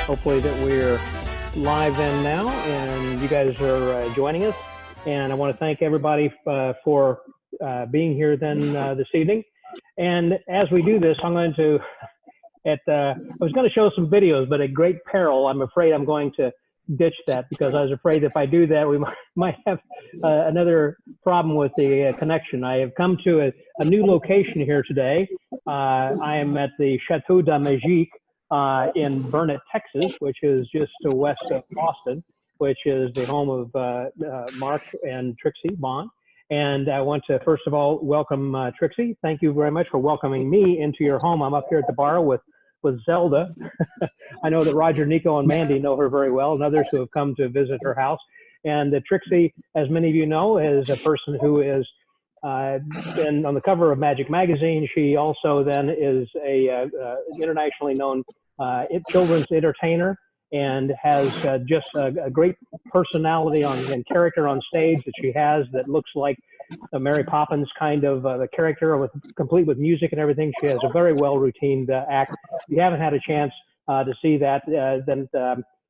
Hopefully that we're live in now and you guys are joining us. And I want to thank everybody for being here then this evening. And as we do this, I'm going to, I was going to show some videos, but at great peril, I'm afraid I'm going to ditch that because I was afraid if I do that, we might have another problem with the connection. I have come to a new location here today. I am at the Chateau de Magique in Burnet, Texas, which is just west of Austin, which is the home of Mark and Trixie Bond. And I want to, first of all, welcome Trixie. Thank you very much for welcoming me into your home. I'm up here at the bar with Zelda. I know that Roger, Nico, and Mandy know her very well, and others who have come to visit her house. And Trixie, as many of you know, is a person who has been on the cover of Magic Magazine. She also then is a internationally known children's entertainer and has just a great personality and character on stage that she has that looks like a Mary Poppins kind of a character, complete with music and everything. She has a very well-routined act. If you haven't had a chance to see that, then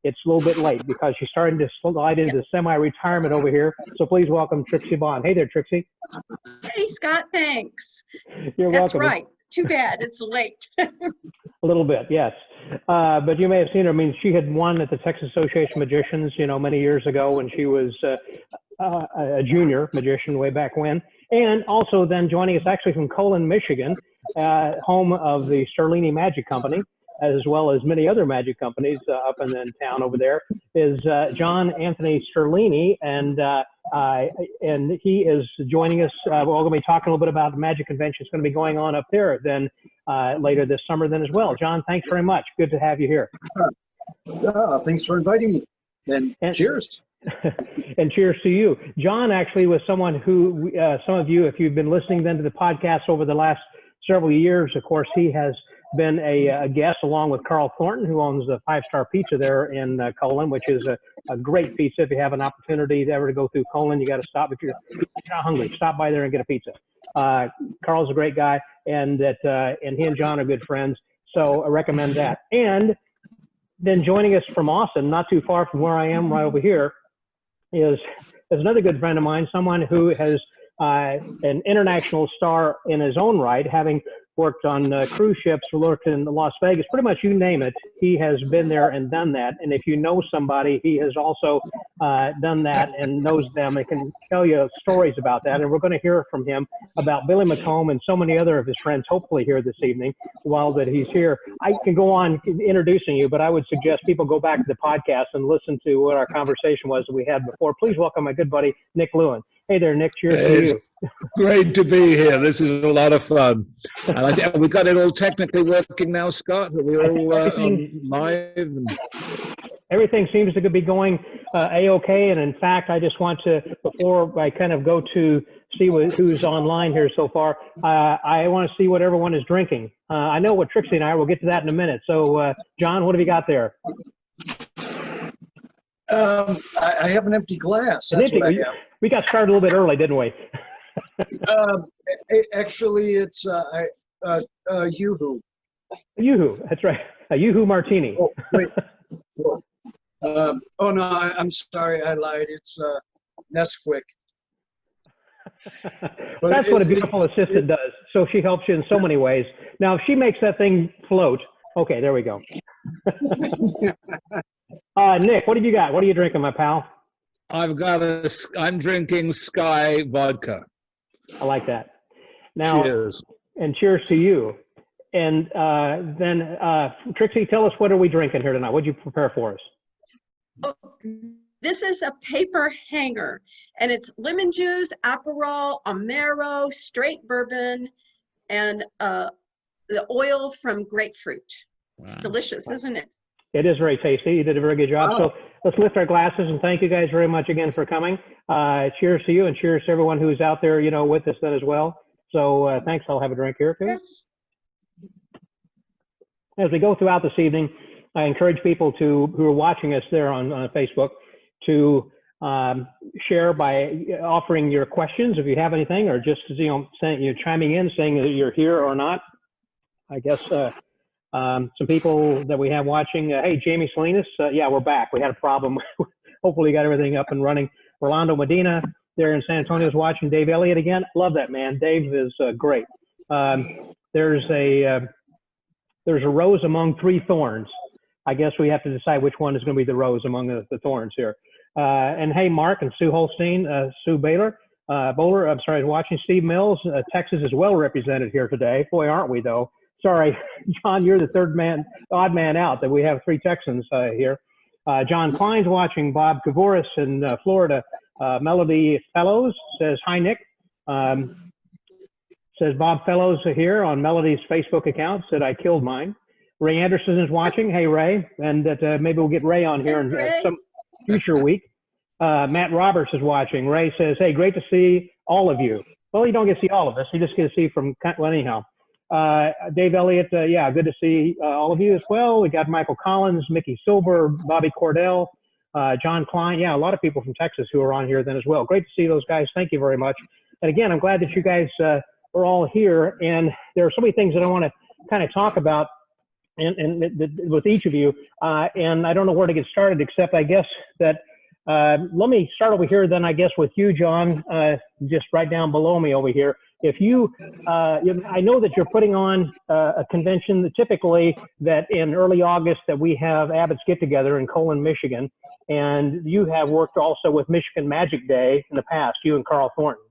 it's a little bit late because she's starting to slide into semi-retirement over here. So please welcome Trixie Bond. Hey there, Trixie. Hey, Scott, thanks. You're welcome. That's right. Too bad it's late. A little bit, yes. But you may have seen her. I mean, she had won at the Texas Association of Magicians, you know, many years ago when she was a junior magician way back when. And also then joining us actually from Colon, Michigan, home of the Sterlini Magic Company, as well as many other magic companies up in the town over there, is John Anthony Sterlini, and he is joining us. We're all going to be talking a little bit about the magic convention that's going to be going on up there then later this summer then as well. John, thanks very much. Good to have you here. Thanks for inviting me, and cheers. And cheers to you. John actually was someone who, some of you, if you've been listening then to the podcast over the last several years, of course, he has been a guest along with Carl Thornton, who owns the 5-Star Pizza there in Colon, which is a great pizza. If you have an opportunity ever to go through Colon, you got to stop. If you're not hungry, stop by there and get a pizza. Carl's a great guy, and he and John are good friends, so I recommend that. And then joining us from Austin, not too far from where I am, right over here, is another good friend of mine, someone who has an international star in his own right, having worked on cruise ships, worked in Las Vegas, pretty much you name it. He has been there and done that. And if you know somebody, he has also done that and knows them and can tell you stories about that. And we're going to hear from him about Billy McComb and so many other of his friends, hopefully here this evening, while that he's here. I can go on introducing you, but I would suggest people go back to the podcast and listen to what our conversation was that we had before. Please welcome my good buddy, Nick Lewin. Hey there, Nick. Cheers to you. Great to be here. This is a lot of fun. And I think we got it all technically working now, Scott. Are we all on live? Everything seems to be going A-OK. And in fact, I just want to, before I kind of go to see who's online here so far, I want to see what everyone is drinking. I know what Trixie and I, we'll get to that in a minute. So, John, what have you got there? I have an empty glass. That's what I have. We got started a little bit early, didn't we? Actually, it's Yoo-hoo. Yoo-hoo, that's right. A Yoo-hoo martini. Oh, wait. Oh, no, I'm sorry. I lied. It's Nesquik. That's what a beautiful assistant does. So she helps you in so many ways. Now, if she makes that thing float, okay, there we go. Nick, what have you got? What are you drinking, my pal? I'm drinking Sky vodka. I like that. Now, cheers. And cheers to you. And then, Trixie, tell us, what are we drinking here tonight? What did you prepare for us? Oh, this is a paper hanger, and it's lemon juice, Aperol, Amaro, straight bourbon, and the oil from grapefruit. Wow. It's delicious, isn't it? It is very tasty. You did a very good job. Oh. So let's lift our glasses and thank you guys very much again for coming. Cheers to you and cheers to everyone who's out there, you know, with us then as well. So thanks. I'll have a drink here too. Yes. As we go throughout this evening, I encourage people who are watching us there on Facebook to share by offering your questions if you have anything, or just, you know, saying, you're chiming in, saying that you're here or not. I guess Some people that we have watching. Hey, Jamie Salinas. Yeah, we're back. We had a problem. Hopefully, got everything up and running. Rolando Medina there in San Antonio is watching. Dave Elliott again. Love that man. Dave is great. There's a rose among three thorns. I guess we have to decide which one is going to be the rose among the thorns here. And hey, Mark and Sue Holstein, Sue Bowler, I'm sorry, watching. Steve Mills. Texas is well represented here today. Boy, aren't we though? Sorry, John, you're the odd man out that we have three Texans here. John Klein's watching. Bob Kavoris in Florida. Melody Fellows says, hi, Nick. Says Bob Fellows here on Melody's Facebook account, said I killed mine. Ray Anderson is watching. Hey, Ray. And that maybe we'll get Ray on here in some future week. Matt Roberts is watching. Ray says, hey, great to see all of you. Well, you don't get to see all of us. You just get to see from, well, anyhow. Dave Elliott, yeah, good to see all of you as well. We got Michael Collins, Mickey Silver, Bobby Cordell, John Klein. Yeah, a lot of people from Texas who are on here then as well. Great to see those guys. Thank you very much. And again, I'm glad that you guys are all here. And there are so many things that I want to kind of talk about and with each of you. And I don't know where to get started, except I guess that let me start over here then, I guess, with you, John, just right down below me over here. If you, I know that you're putting on a convention that typically that in early August that we have Abbott's Get Together in Colon, Michigan, and you have worked also with Michigan Magic Day in the past, you and Carl Thornton.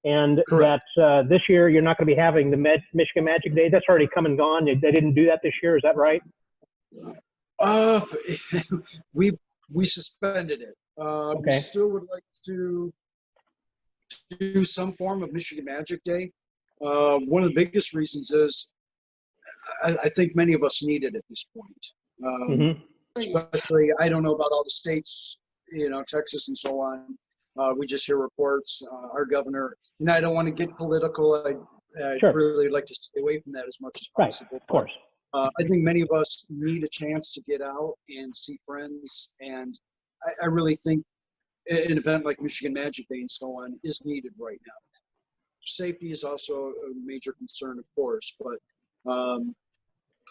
And Correct. that this year you're not going to be having the Michigan Magic Day. That's already come and gone. They didn't do that this year. Is that right? We suspended it. Okay. We still would like to do some form of Michigan Magic Day. One of the biggest reasons is I think many of us need it at this point. Especially, I don't know about all the states, Texas and so on. We just hear reports. Our governor, and I don't want to get political. I Sure. really like to stay away from that as much as possible. Right, of course. I think many of us need a chance to get out and see friends, and I really think an event like Michigan Magic Day and so on is needed right now. Safety is also a major concern, of course, but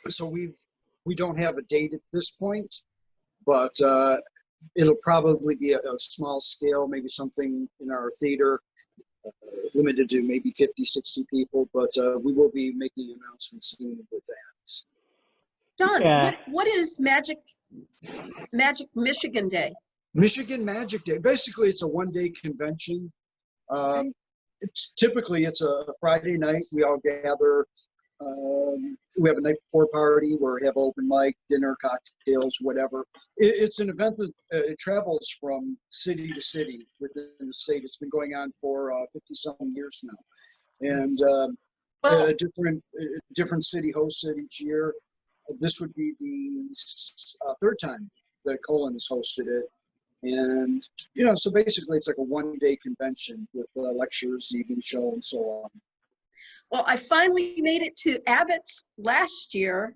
so we don't have a date at this point, but it'll probably be a small scale, maybe something in our theater, limited to maybe 50, 60 people, but we will be making announcements soon with that. John, Yeah. what is Magic Michigan Day? Michigan Magic Day. Basically, it's a one-day convention. Typically, it's a Friday night. We all gather. We have a night before party where we have open mic, dinner, cocktails, whatever. It's an event that it travels from city to city within the state. It's been going on for 50-some years now. And different city hosts it each year. This would be the third time that Colon has hosted it. And, so basically it's like a one-day convention with lectures, evening show, and so on. Well, I finally made it to Abbott's last year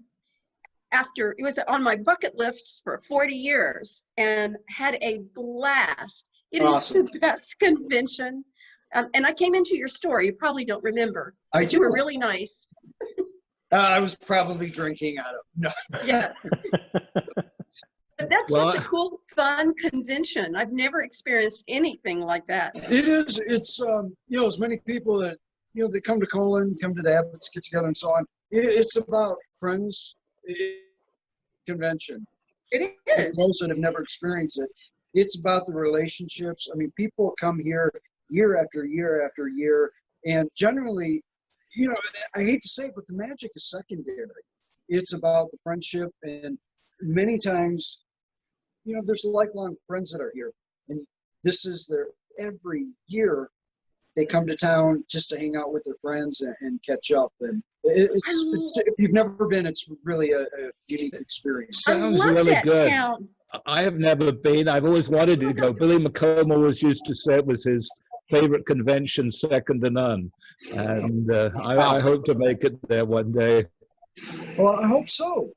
after it was on my bucket list for 40 years and had a blast. It Awesome. is the best convention. And I came into your store. You probably don't remember. I You were do. really nice. I was probably drinking out of no. Yeah. But that's Well, such a cool, fun convention. I've never experienced anything like that. It is. It's as many people that they come to Colon, come to the Abbott's Get Together, and so on. It's about friends convention. It For is. those that have never experienced it, it's about the relationships. I mean, people come here year after year after year, and generally, I hate to say it, but the magic is secondary. It's about the friendship, and many times, there's lifelong friends that are here, and this is every year they come to town just to hang out with their friends and catch up. And if you've never been, it's really a unique experience. I Sounds love really that good. town. I have never been. I've always wanted to go. Billy McComb always used to say it was his favorite convention, second to none. And I hope to make it there one day. Well, I hope so.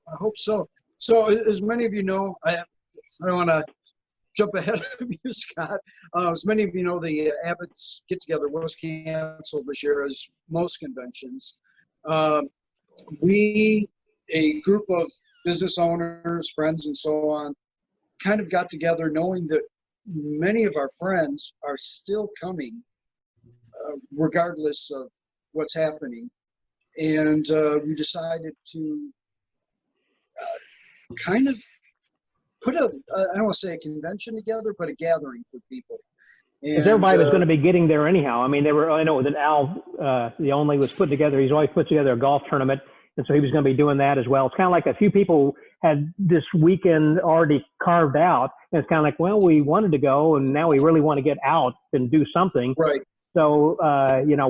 So as many of you know, I don't want to jump ahead of you, Scott. As many of you know, the Abbott's Get Together was canceled this year, as most conventions. We a group of business owners, friends, and so on, kind of got together knowing that many of our friends are still coming, regardless of what's happening. And we decided to kind of put I don't want to say a convention together, but a gathering for people. Because everybody was going to be getting there anyhow. I mean, I know that Al, the only was put together, he's always put together a golf tournament. And so he was going to be doing that as well. It's kind of like a few people had this weekend already carved out. And it's kind of like, well, we wanted to go and now we really want to get out and do something. Right. So,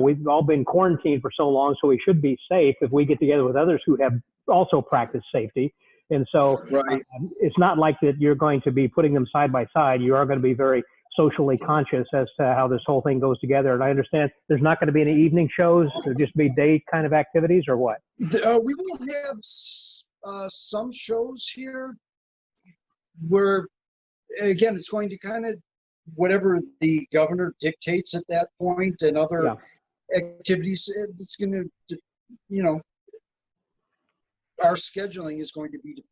we've all been quarantined for so long, so we should be safe if we get together with others who have also practiced safety. And so Right. It's not like that you're going to be putting them side by side. You are going to be very socially conscious as to how this whole thing goes together. And I understand there's not going to be any evening shows. There'll just be day kind of activities or what? We will have some shows here where, again, it's going to kind of whatever the governor dictates at that point and other activities. It's going to, our schegeling is going to be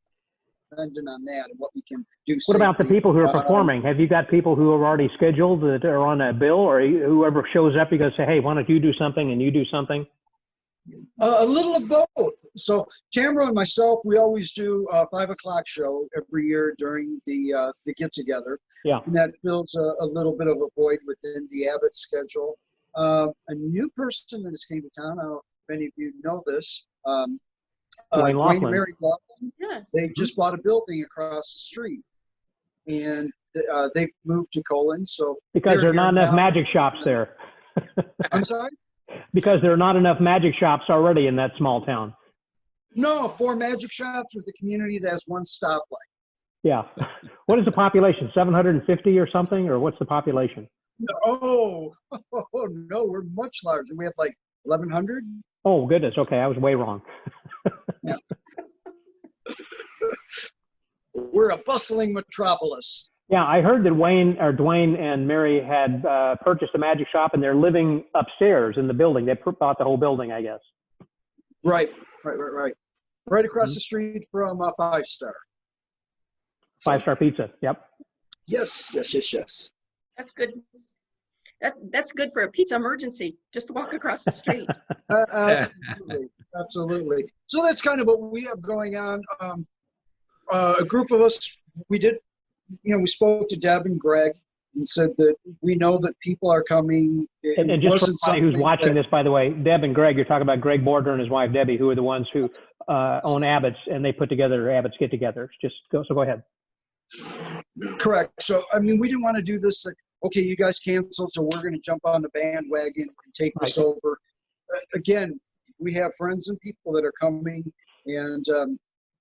dependent on that and what we can do. What about the people who are performing? Have you got people who are already scheduled that are on a bill, or whoever shows up, you go say, hey, why don't you do something and you do something? A little of both. So Tamara and myself, we always do a 5 o'clock show every year during the get together. Yeah. And that fills a little bit of a void within the Abbott schedule. A new person that has came to town, I don't know if any of you know this, Dwayne and Mary Laughlin. Yeah. They just bought a building across the street, and they moved to Colon. So because there are not enough magic shops there. I'm sorry? Because there are not enough magic shops already in that small town. No, 4 magic shops with a community that has 1 stoplight. Yeah. What is the population? 750 or something, or what's the population? Oh no, we're much larger. We have like 1,100. Oh goodness. Okay, I was way wrong. Yeah. We're a bustling metropolis. Yeah, I heard that Dwayne and Mary had purchased a magic shop, and they're living upstairs in the building. They bought the whole building, I guess. Right. Right across the street from 5 Star. 5 Star Pizza. Yep. Yes. That's good. That's good for a pizza emergency. Just walk across the street. Absolutely. So that's kind of what we have going on. A group of us, we spoke to Deb and Greg and said that we know that people are coming. And just for somebody who's watching this, by the way, Deb and Greg, you're talking about Greg Border and his wife Debbie, who are the ones who own Abbott's, and they put together Abbott's get-togethers. Go ahead. Correct. So, we didn't want to do this like, okay, you guys canceled, so we're going to jump on the bandwagon and take this over. Again, we have friends and people that are coming, and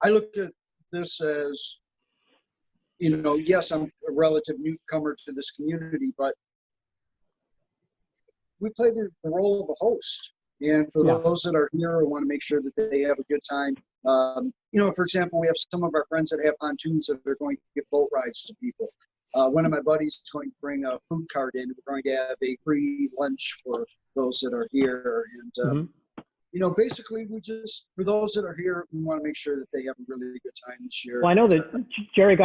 I look at this as, yes, I'm a relative newcomer to this community, but we play the role of a host. And for those that are here, I want to make sure that they have a good time. For example, we have some of our friends that have pontoons that are going to give boat rides to people. One of my buddies is going to bring a food cart in. We're going to have a free lunch for those that are here. And, basically for those that are here, we want to make sure that they have a really good time this year. Well, I know that Jerry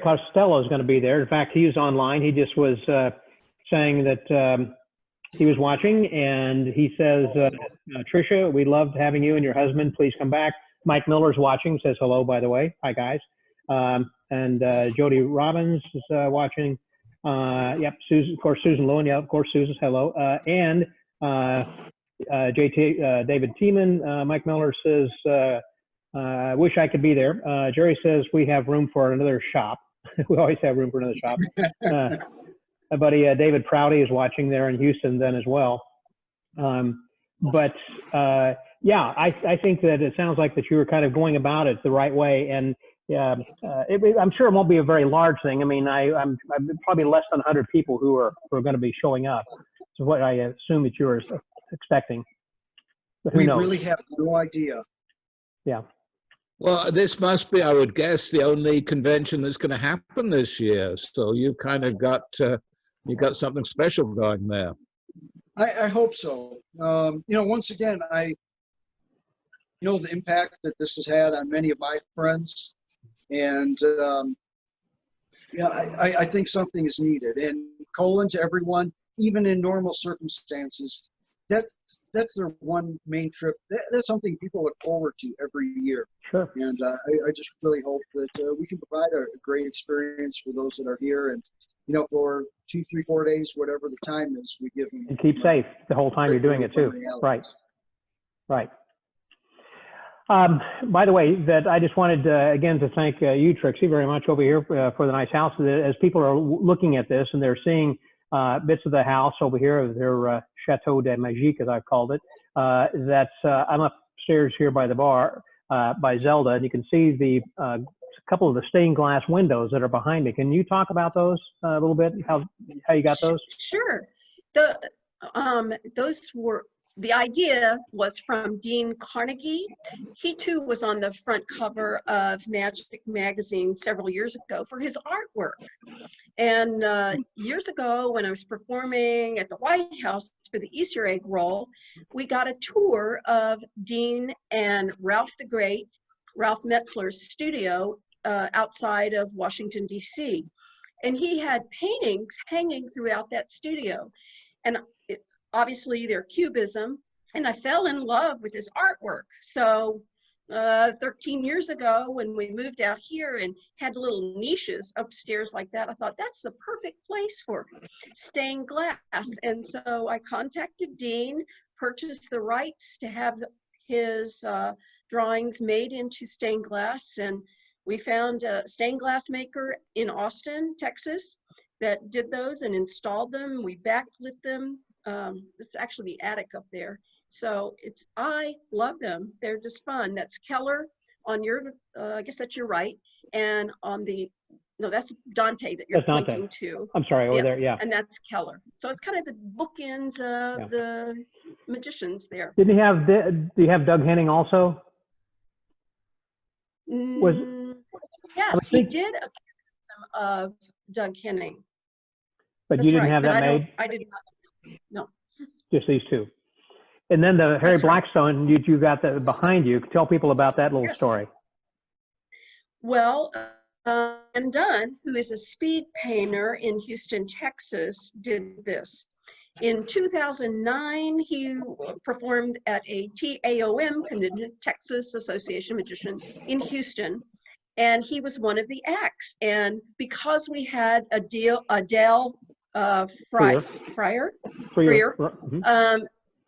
Costello is going to be there. In fact, he was online. He just was saying that he was watching, and he says, Tricia, we loved having you and your husband. Please come back. Mike Miller's watching, says hello, by the way. Hi, guys. And Jody Robbins is watching. Yep, Susan, of course, Susan Lewin. Yeah, of course, Susan's hello. And David Tiemann, Mike Miller says, I wish I could be there. Jerry says we have room for another shop. We always have room for another shop. My buddy David Prouty is watching there in Houston then as well. I think that it sounds like that you were kind of going about it the right way. And I'm sure it won't be a very large thing. I'm probably less than 100 people who are going to be showing up. So what I assume that you were expecting. But who knows? We really have no idea. Yeah. Well, this must be, I would guess, the only convention that's going to happen this year. So you kind of got something special going there. I hope so. Once again, know the impact that this has had on many of my friends, and yeah, I think something is needed. And colon to everyone, even in normal circumstances, that's their one main trip. That's something people look forward to every year. Sure. And I just really hope that we can provide a great experience for those that are here, and you know, for 2, 3, 4 days, whatever the time is, we give them. And keep safe the whole time you're doing it too. Right. Right. By the way, that I just wanted again to thank you, Trixie, very much over here for the nice house. As people are looking at this and they're seeing bits of the house over here, their Chateau de Magique, as I've called it. I'm upstairs here by the bar by Zelda, and you can see the couple of the stained glass windows that are behind me. Can you talk about those a little bit? How you got those? Sure. Those were. The idea was from Dean Carnegie. He too was on the front cover of Magic magazine several years ago for his artwork. And years ago, when I was performing at the White House for the Easter egg roll, we got a tour of Dean and Ralph the Great, Ralph Metzler's studio outside of Washington, D.C. And he had paintings hanging throughout that studio. And obviously they're cubism, and I fell in love with his artwork. So 13 years ago, when we moved out here and had little niches upstairs like that, I thought that's the perfect place for stained glass. And so I contacted Dean, purchased the rights to have his drawings made into stained glass, and we found a stained glass maker in Austin, Texas, that did those and installed them. We backlit them. It's actually the attic up there. So I love them. They're just fun. That's Keller on your, I guess that's your right. And on the, no, that's Dante that you're pointing to. I'm sorry, over there, yeah. And that's Keller. So it's kind of the bookends of the magicians there. Didn't he have, do you have Doug Henning also? Yes, he did a cubism of Doug Henning. But That's you didn't right, have but that made? I did not. No. Just these two. And then the Harry That's right. Blackstone, you got that behind you. Tell people about that little story. Well, and Dunn, who is a speed painter in Houston, Texas, did this. In 2009, he performed at a TAOM convention, Texas Association of Magicians, in Houston, and he was one of the acts. And because we had Adele Freer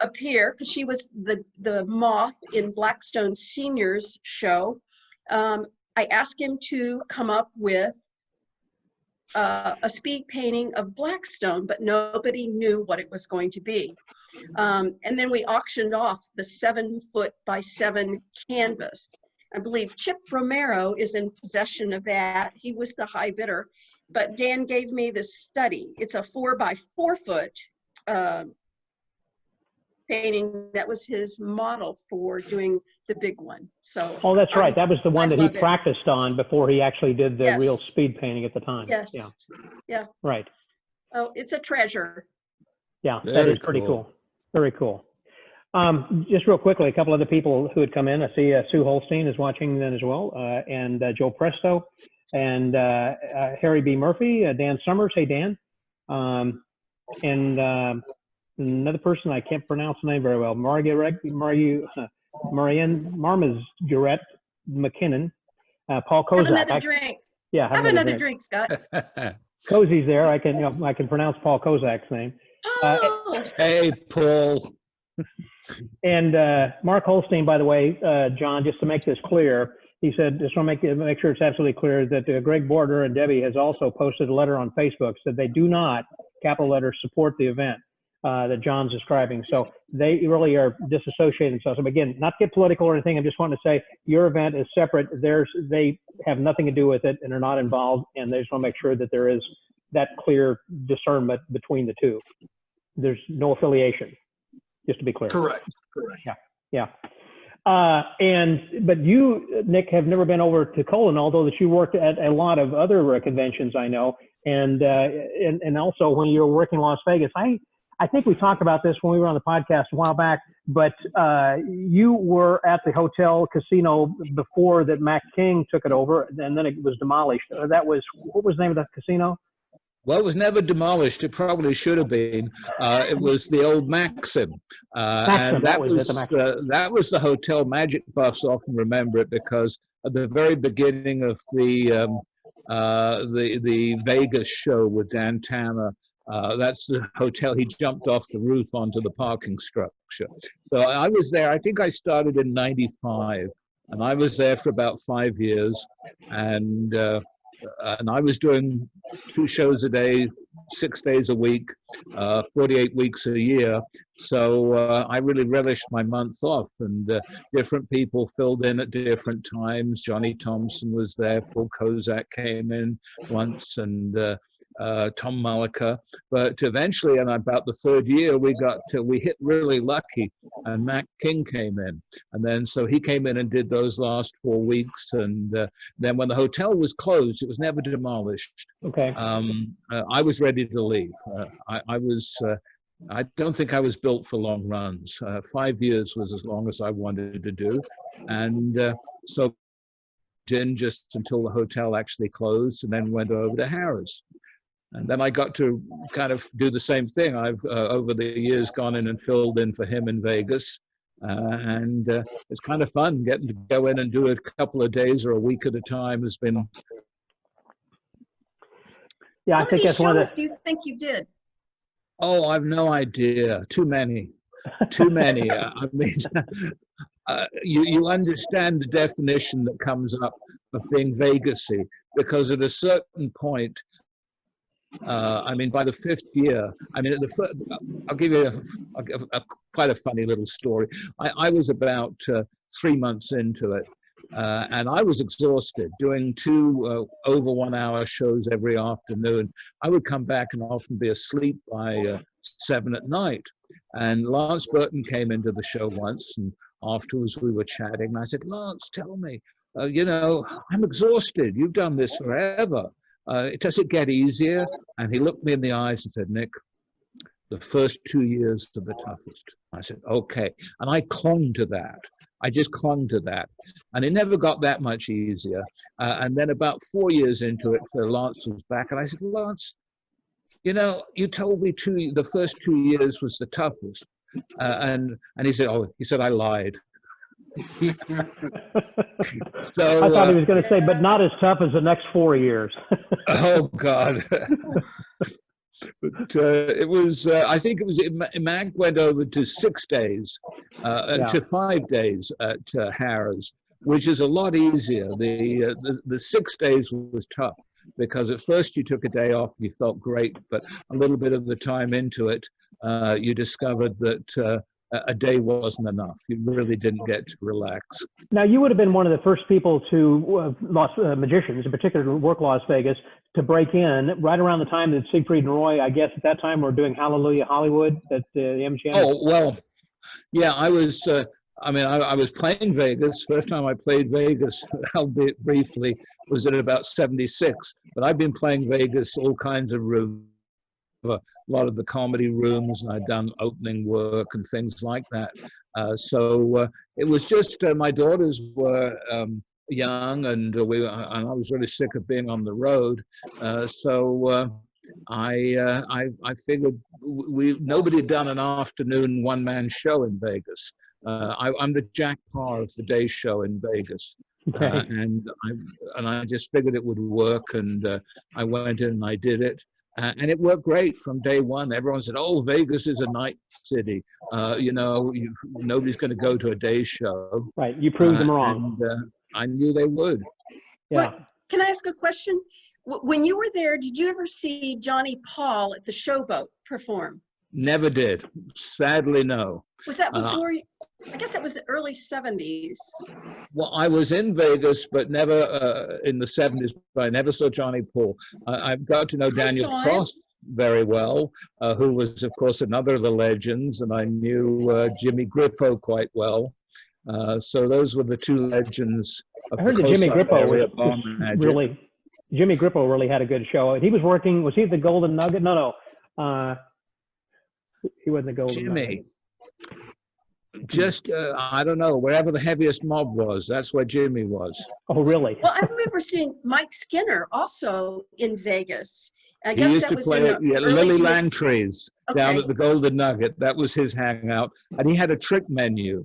appear, because she was the moth in Blackstone Senior's show. I asked him to come up with a speed painting of Blackstone, but nobody knew what it was going to be. And then we auctioned off the 7-foot-by-7 canvas. I believe Chip Romero is in possession of that. He was the high bidder, but Dan gave me this study. It's a 4-by-4-foot painting. That was his model for doing the big one. So oh, that's right. That was the one that he practiced on before he actually did the Yes. real speed painting at the time. Yes. Yeah. Yeah. Right. Oh, it's a treasure. Yeah, that Very is pretty cool. cool. Very cool. Just real quickly, a couple other people who had come in. I see Sue Holstein is watching then as well, and Joe Presto, and Harry B. Murphy, Dan Summers. Hey, Dan. And another person, I can't pronounce the name very well, Marianne Marmaz McKinnon, Paul Kozak. Have another drink. Yeah, have another drink, Scott. Cozy's there. I can pronounce Paul Kozak's name. Oh. Hey, Paul. And Mark Holstein, by the way, John, just to make this clear, he said, just want to make sure it's absolutely clear that Greg Border and Debbie has also posted a letter on Facebook, said they do not, capital letters, support the event that John's describing. So they really are disassociating themselves. And again, not to get political or anything, I'm just wanting to say your event is separate. They have nothing to do with it and are not involved. And they just want to make sure that there is that clear discernment between the two. There's no affiliation, just to be clear. Correct. Yeah. But you, Nick, have never been over to Colon, although that you worked at a lot of other conventions, I know. And also when you were working in Las Vegas, I I think we talked about this when we were on the podcast a while back, but you were at the hotel casino before that Mac King took it over, and then it was demolished. What was the name of that casino? Well, it was never demolished. It probably should have been. It was the old Maxim, Maxim, and that was it, the that was the hotel. Magic buffs often remember it because at the very beginning of the Vegas show with Dan Tanner, that's the hotel. He jumped off the roof onto the parking structure. So I was there. I think I started in '95, and I was there for about 5 years, and I was doing 2 shows a day, 6 days a week, 48 weeks a year. So I really relished my month off, and different people filled in at different times. Johnny Thompson was there. Paul Kozak came in once, and Tom Malika. But eventually, in about the 3rd year, we hit really lucky, and Mac King came in. And then so he came in and did those last 4 weeks. And then when the hotel was closed, it was never demolished. Okay. I was ready to leave. I don't think I was built for long runs. 5 years was as long as I wanted to do. And so in just until the hotel actually closed, and then went over to Harrah's. And then I got to kind of do the same thing. I've, over the years, gone in and filled in for him in Vegas. And it's kind of fun getting to go in and do it a couple of days or a week at a time has been. Yeah, I think that's one of the. How many shows do you think you did? Oh, I've no idea. Too many. Too many. I mean, you understand the definition that comes up of being Vegasy, because at a certain point, I mean, by the 5th year, I mean, I'll give you quite a funny little story. I was about 3 months into it, and I was exhausted doing 2 over 1 hour shows every afternoon. I would come back and often be asleep by 7 at night. And Lance Burton came into the show once, and afterwards we were chatting, and I said, "Lance, tell me, you know, I'm exhausted. You've done this forever. Does it get easier?" And he looked me in the eyes and said, "Nick, the first 2 years are the toughest." I said, "Okay." And I clung to that. I just clung to that. And it never got that much easier. And then about 4 years into it, Lance was back. And I said, "Lance, you know, you told me the first 2 years was the toughest." And he said, I lied. So I thought he was going to say, but not as tough as the next 4 years. Oh God. But it was, I think it was, Mac went over to 6 days, to 5 days at Harrah's, which is a lot easier. The 6 days was tough, because at first you took a day off and you felt great, but a little bit of the time into it, you discovered that a day wasn't enough. You really didn't get to relax. Now, you would have been one of the first people to, magicians in particular, to work Las Vegas, to break in right around the time that Siegfried and Roy, I guess at that time, were doing Hallelujah Hollywood at the MGM. Oh, well, yeah, I was, I was playing Vegas. First time I played Vegas, albeit briefly, was at about 76. But I've been playing Vegas, all kinds of rooms, a lot of the comedy rooms, and I'd done opening work and things like that. So it was just, my daughters were young, and I was really sick of being on the road. So I figured nobody had done an afternoon one-man show in Vegas. I'm the Jack Parr of the day show in Vegas. Okay. And I just figured it would work, and I went in and I did it. And it worked great from day one. Everyone said, "Oh, Vegas is a night city. You know, nobody's going to go to a day show." Right. You proved them wrong. And I knew they would. Yeah. Can I ask a question? When you were there, did you ever see Johnny Paul at the Showboat perform? Never did. Sadly, no. Was that before you? I guess it was the early 70s. Well, I was in Vegas, but never in the 70s, but I never saw Johnny Paul. I've got to know Daniel Frost very well, who was, of course, another of the legends, and I knew Jimmy Grippo quite well. So those were the 2 legends. I heard that Jimmy Grippo really had a good show. He was working, was he the Golden Nugget? No. He wasn't a golden nugget. Jimmy. Just, I don't know, wherever the heaviest mob was, that's where Jimmy was. Oh, really? Well, I remember seeing Mike Skinner also in Vegas. I He guess used that to was play in at the early Lily to mid- Langtry's down Okay. at the Golden Nugget. That was his hangout. And he had a trick menu,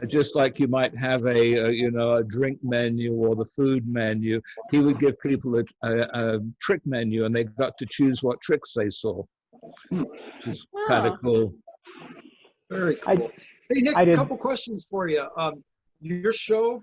just like you might have a drink menu or the food menu. He would give people a trick menu, and they got to choose what tricks they saw. It's kind Wow. of cool. Very cool. Hey, Nick, I did- a couple questions for you. Your show,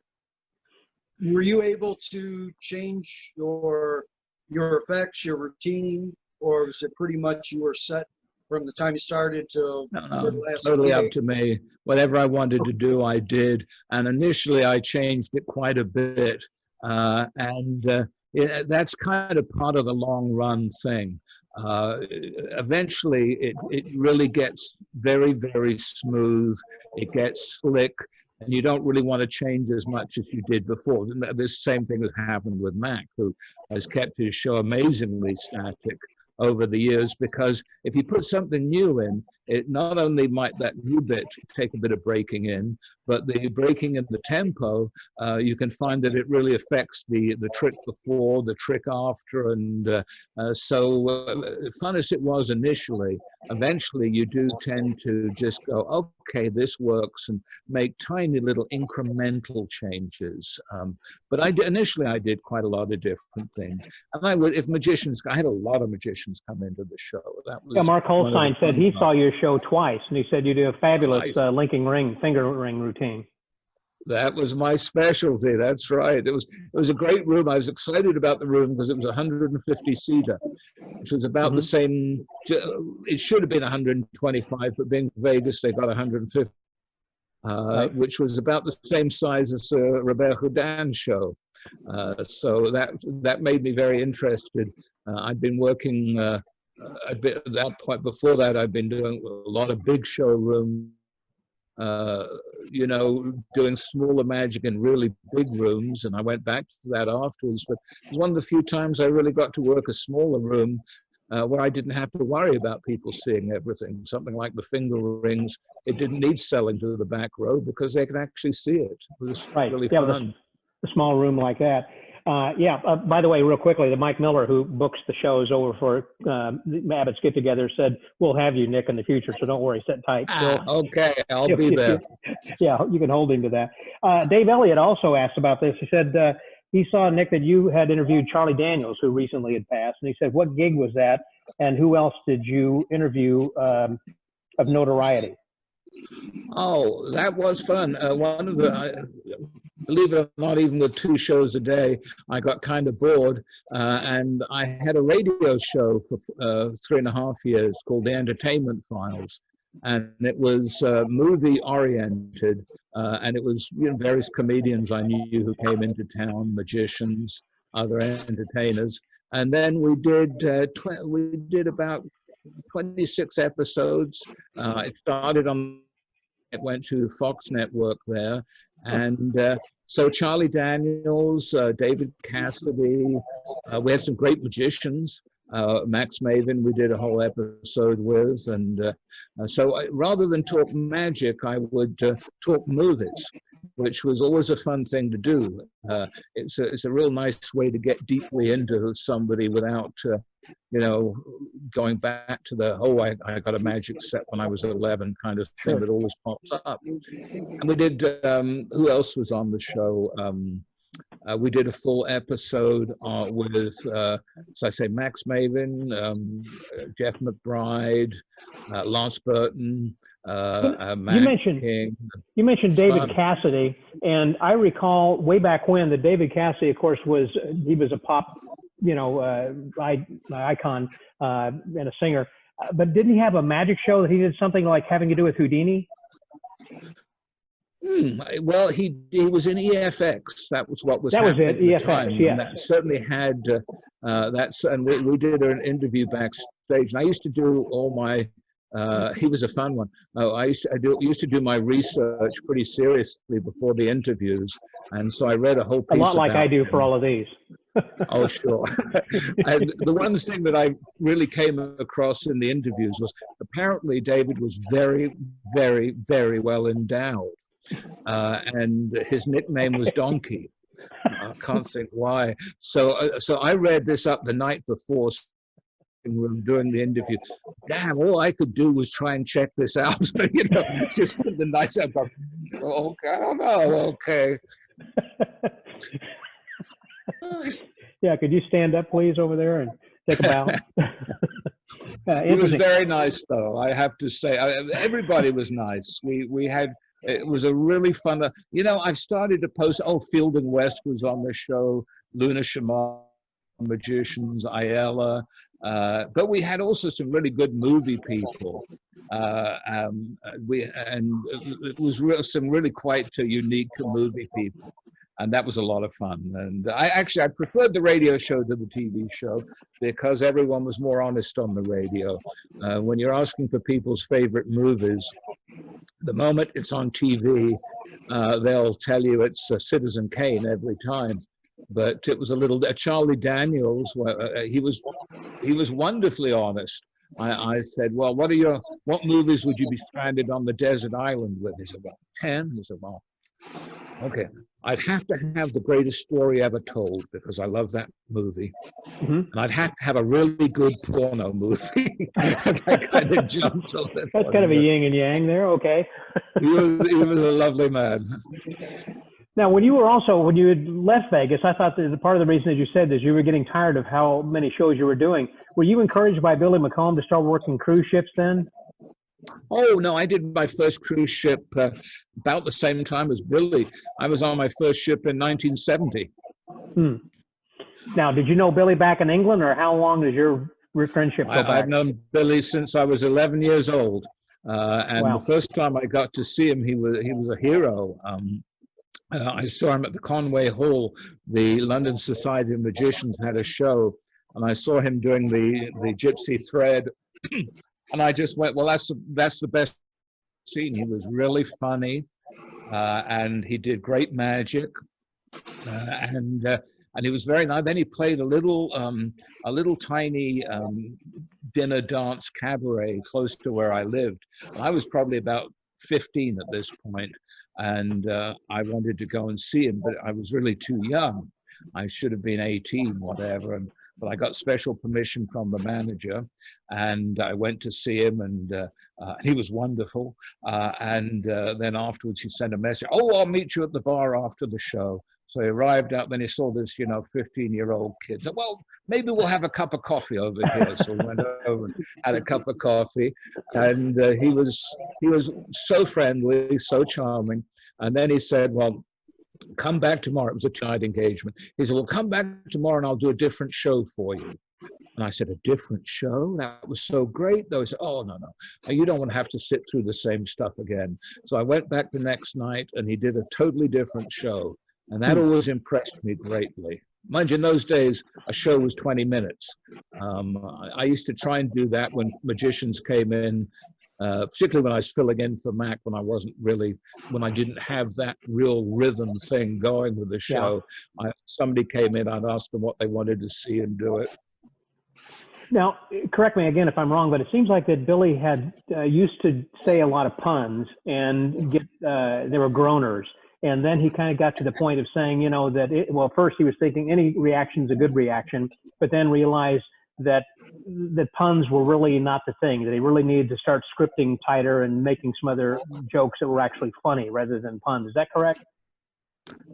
were you able to change your effects, your routine, or was it pretty much you were set from the time you started till No, the last totally day? up to me. Whatever I wanted to do, I did. And initially, I changed it quite a bit. That's kind of part of the long run thing. Eventually, it really gets very, very smooth. It gets slick, and you don't really want to change as much as you did before. This same thing has happened with Mac, who has kept his show amazingly static over the years, because if you put something new in, it not only might that new bit take a bit of breaking in, but the breaking in the tempo, you can find that it really affects the trick before, the trick after, and fun as it was initially, eventually you do tend to just go, okay, this works, and make tiny little incremental changes. But initially I did quite a lot of different things. And I had a lot of magicians come into the show. That was Mark one of the Holstein said fun he parts. saw your show twice, and he said you do a fabulous Twice. linking finger ring routine. That was my specialty. That's right. It was a great room. I was excited about the room because it was 150 seater, which was about the same. It should have been 125, but being Vegas, they got 150, which was about the same size as Robert Houdin's show. So that made me very interested. I'd been working a bit at that point. Before that, I'd been doing a lot of big showroom. Doing smaller magic in really big rooms, and I went back to that afterwards. But one of the few times I really got to work a smaller room where I didn't have to worry about people seeing everything. Something like the finger rings, it didn't need selling to the back row because they could actually see it. It was really fun. The small room like that. By the way, real quickly, the Mike Miller, who books the shows over for the Abbott's Get Together, said, we'll have you, Nick, in the future, so don't worry, sit tight. Okay, I'll be there. Yeah, you can hold him to that. Dave Elliott also asked about this. He said he saw, Nick, that you had interviewed Charlie Daniels, who recently had passed, and he said, what gig was that, and who else did you interview of notoriety? Oh, that was fun. One of the, believe it or not, even with 2 shows a day, I got kind of bored. And I had a radio show for 3.5 years called The Entertainment Files. And it was movie oriented. And it was various comedians I knew who came into town, magicians, other entertainers. And then we did about 26 episodes. It went to Fox Network there. And so Charlie Daniels, David Cassidy, we had some great magicians. Max Maven, we did a whole episode with. And rather than talk magic, I would talk movies, which was always a fun thing to do. It's a real nice way to get deeply into somebody without, going back to the, I got a magic set when I was 11 kind of thing that always pops up. And we did, who else was on the show? We did a full episode with, so I say, Max Maven, Jeff McBride, Lance Burton, Matt King. You mentioned David Cassidy, and I recall way back when that David Cassidy, of course, was a pop, icon and a singer. But didn't he have a magic show that he did something like having to do with Houdini? Well, he was in EFX. That was what was happening. That was it, EFX, yeah. That certainly had and we did an interview backstage. And I used to do all my. He was a fun one. I used to do my research pretty seriously before the interviews, and so I read a whole piece. A lot like I do for all of these. Oh, sure. And the one thing that I really came across in the interviews was apparently David was very, very, very well endowed. And his nickname was Donkey. I can't think why. So I read this up the night before doing the interview. Damn, all I could do was try and check this out. Just the night I'm going, okay, okay. Yeah, could you stand up, please, over there and take a bow? It was very nice, though, I have to say. Everybody was nice. We had, it was a really fun, I've started to post, Fielding West was on the show, Luna Shamar, Magicians, Ayala, but we had also some really good movie people. It was some really quite unique movie people. And that was a lot of fun. And I preferred the radio show to the TV show because everyone was more honest on the radio. When you're asking for people's favorite movies, the moment it's on TV, they'll tell you it's Citizen Kane every time. But it was Charlie Daniels. He was wonderfully honest. I said, well, what movies would you be stranded on the desert island with? He said, well, 10. He said, well, okay. I'd have to have The Greatest Story Ever Told because I love that movie. Mm-hmm. And I'd have to have a really good porno movie. And I kind of jumped on it. That's kind of a yin and yang there. Okay. He was a lovely man. Now, when you had left Vegas, I thought that part of the reason that you said this, you were getting tired of how many shows you were doing. Were you encouraged by Billy McComb to start working cruise ships then? Oh, no, I did my first cruise ship about the same time as Billy. I was on my first ship in 1970. Now, did you know Billy back in England, or how long does your friendship go back? I've known Billy since I was 11 years old. And wow. The first time I got to see him, he was a hero. I saw him at the Conway Hall. The London Society of Magicians had a show, and I saw him doing the Gypsy Thread. And I just went, well, that's the best scene. He was really funny, and he did great magic, and he was very nice. Then he played a little tiny dinner dance cabaret close to where I lived. I was probably about 15 at this point, and I wanted to go and see him, but I was really too young. I should have been 18, whatever. But I got special permission from the manager, and I went to see him, and he was wonderful. And then afterwards, he sent a message, I'll meet you at the bar after the show. So he arrived out, then he saw this, 15-year-old kid. So, well, maybe we'll have a cup of coffee over here. So we went over and had a cup of coffee, and he was so friendly, so charming. And then he said, well, come back tomorrow. It was a child engagement. He said, well, come back tomorrow and I'll do a different show for you. And I said, a different show? That was so great. Though he said, oh, no. You don't want to have to sit through the same stuff again. So I went back the next night and he did a totally different show. And that always impressed me greatly. Mind you, in those days, a show was 20 minutes. I used to try and do that when magicians came in, particularly when I was filling in for Mac, when I didn't have that real rhythm thing going with the show. Yeah. Somebody came in, I'd ask them what they wanted to see and do it. Now, correct me again if I'm wrong, but it seems like that Billy had used to say a lot of puns and they were groaners. And then he kind of got to the point of saying, first he was thinking any reaction is a good reaction, but then realized that puns were really not the thing, that he really needed to start scripting tighter and making some other jokes that were actually funny rather than puns. Is that correct?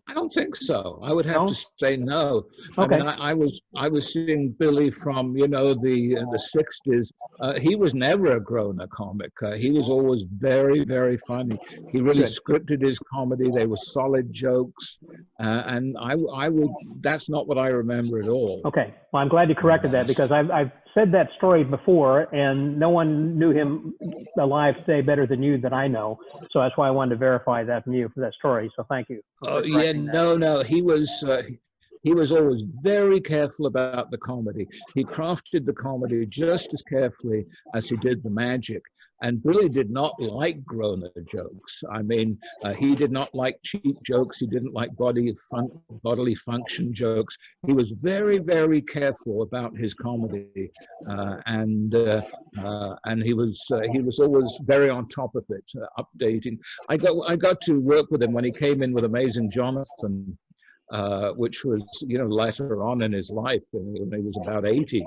I don't think so. I would have to say no. Okay. I mean, I was seeing Billy from, the 60s. He was never a grown-up comic. He was always very, very funny. He really scripted his comedy. They were solid jokes. And that's not what I remember at all. Okay. Well, I'm glad you corrected that because I've said that story before and no one knew him alive today better than you that I know. So that's why I wanted to verify that from you for that story. So thank you. No. He was always very careful about the comedy. He crafted the comedy just as carefully as he did the magic. And Billy did not like groaner jokes. I mean, he did not like cheap jokes. He didn't like bodily function jokes. He was very, very careful about his comedy, and he was always very on top of it, updating. I got to work with him when he came in with Amazing Jonathan, which was, later on in his life, when he was about 80.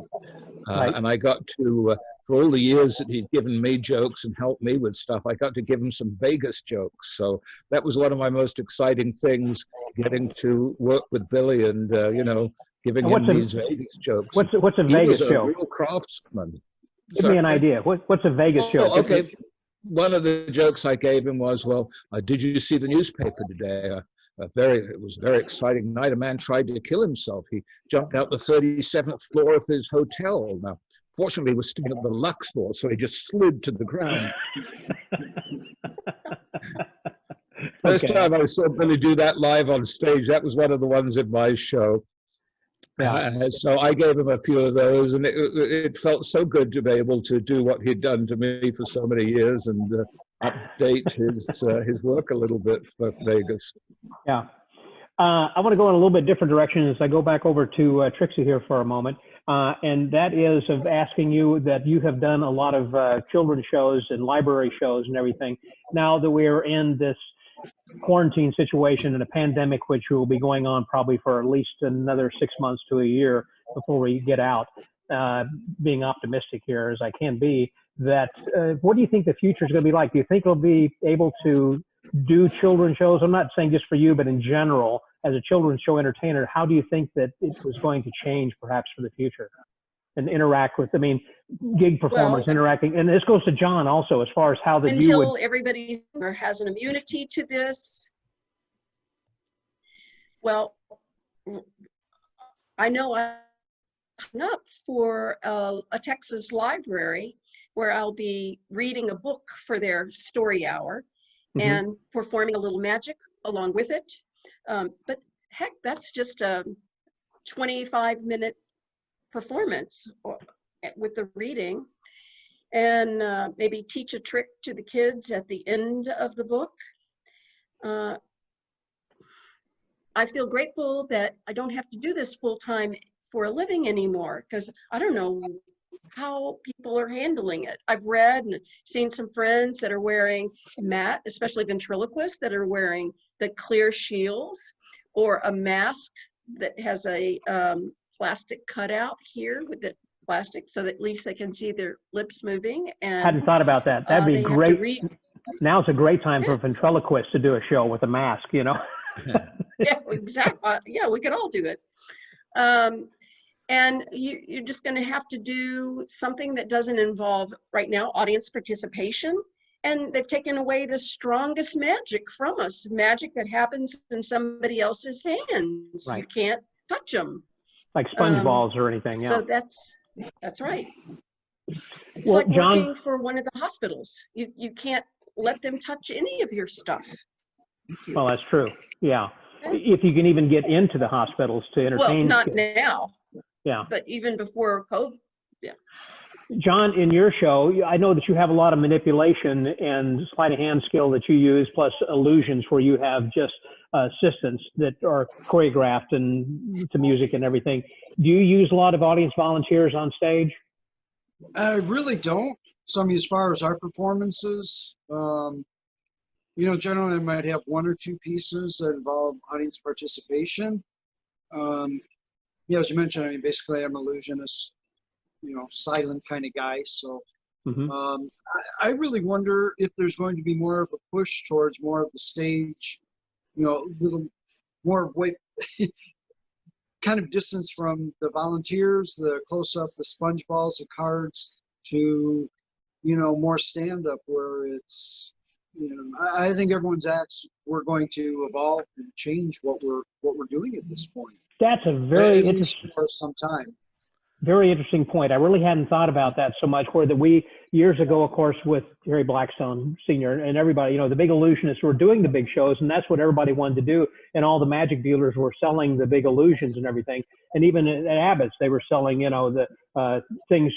Right. And I got to, for all the years that he'd given me jokes and helped me with stuff, I got to give him some Vegas jokes. So that was one of my most exciting things, getting to work with Billy and, giving him these Vegas jokes. What's a Vegas he was joke? A real craftsman. Give me an idea. What's a Vegas joke? Okay. One of the jokes I gave him was, well, did you see the newspaper today? It was a very exciting night. A man tried to kill himself. He jumped out the 37th floor of his hotel. Now, fortunately, he was staying at the Lux floor, so he just slid to the ground. First time I saw Billy do that live on stage, that was one of the ones in my show. Yeah. So I gave him a few of those, and it felt so good to be able to do what he'd done to me for so many years and update his work a little bit for Vegas. Yeah. I want to go in a little bit different direction as I go back over to Trixie here for a moment. And that is of asking you that you have done a lot of children's shows and library shows and everything. Now that we're in this quarantine situation and a pandemic, which will be going on probably for at least another 6 months to a year before we get out, being optimistic here as I can be, that what do you think the future is going to be like? Do you think we'll be able to do children's shows? I'm not saying just for you, but in general, as a children's show entertainer, how do you think that it was going to change perhaps for the future and interact with, gig performers interacting? And this goes to John also, as far as how that you would... Until everybody has an immunity to this. Well, I know I'm up for a Texas library where I'll be reading a book for their story hour and performing a little magic along with it. But heck, that's just a 25-minute performance with the reading, and maybe teach a trick to the kids at the end of the book. I feel grateful that I don't have to do this full-time for a living anymore, because I don't know how people are handling it. I've read and seen some friends that are wearing especially ventriloquists, that are wearing the clear shields or a mask that has a plastic cutout here with the plastic, so that at least they can see their lips moving. And hadn't thought about that. That'd be great. Now's a great time for a ventriloquist to do a show with a mask, Yeah, exactly. Yeah, we could all do it. And you're just going to have to do something that doesn't involve, right now, audience participation. And they've taken away the strongest magic from us, magic that happens in somebody else's hands. Right. You can't touch them. Like sponge balls or anything, yeah. So that's right. It's well, like John, working for one of the hospitals. You can't let them touch any of your stuff. Well, that's true, yeah. If you can even get into the hospitals to entertain. Well, not now. Yeah. But even before COVID, yeah. John, in your show, I know that you have a lot of manipulation and sleight of hand skill that you use, plus illusions where you have just assistants that are choreographed and to music and everything. Do you use a lot of audience volunteers on stage? I really don't. As far as our performances, generally I might have one or two pieces that involve audience participation. As you mentioned, basically I'm an illusionist, silent kind of guy. So I really wonder if there's going to be more of a push towards more of the stage, little more weight, kind of distance from the volunteers, the close-up, the sponge balls, the cards, to, more stand-up where it's, I think everyone's acts, we're going to evolve and change what we're doing at this point. That's a very interesting, for some time. Very interesting point. I really hadn't thought about that so much. Where we years ago, of course, with Terry Blackstone Sr. and everybody, the big illusionists were doing the big shows, and that's what everybody wanted to do. And all the magic dealers were selling the big illusions and everything. And even at Abbott's, they were selling, the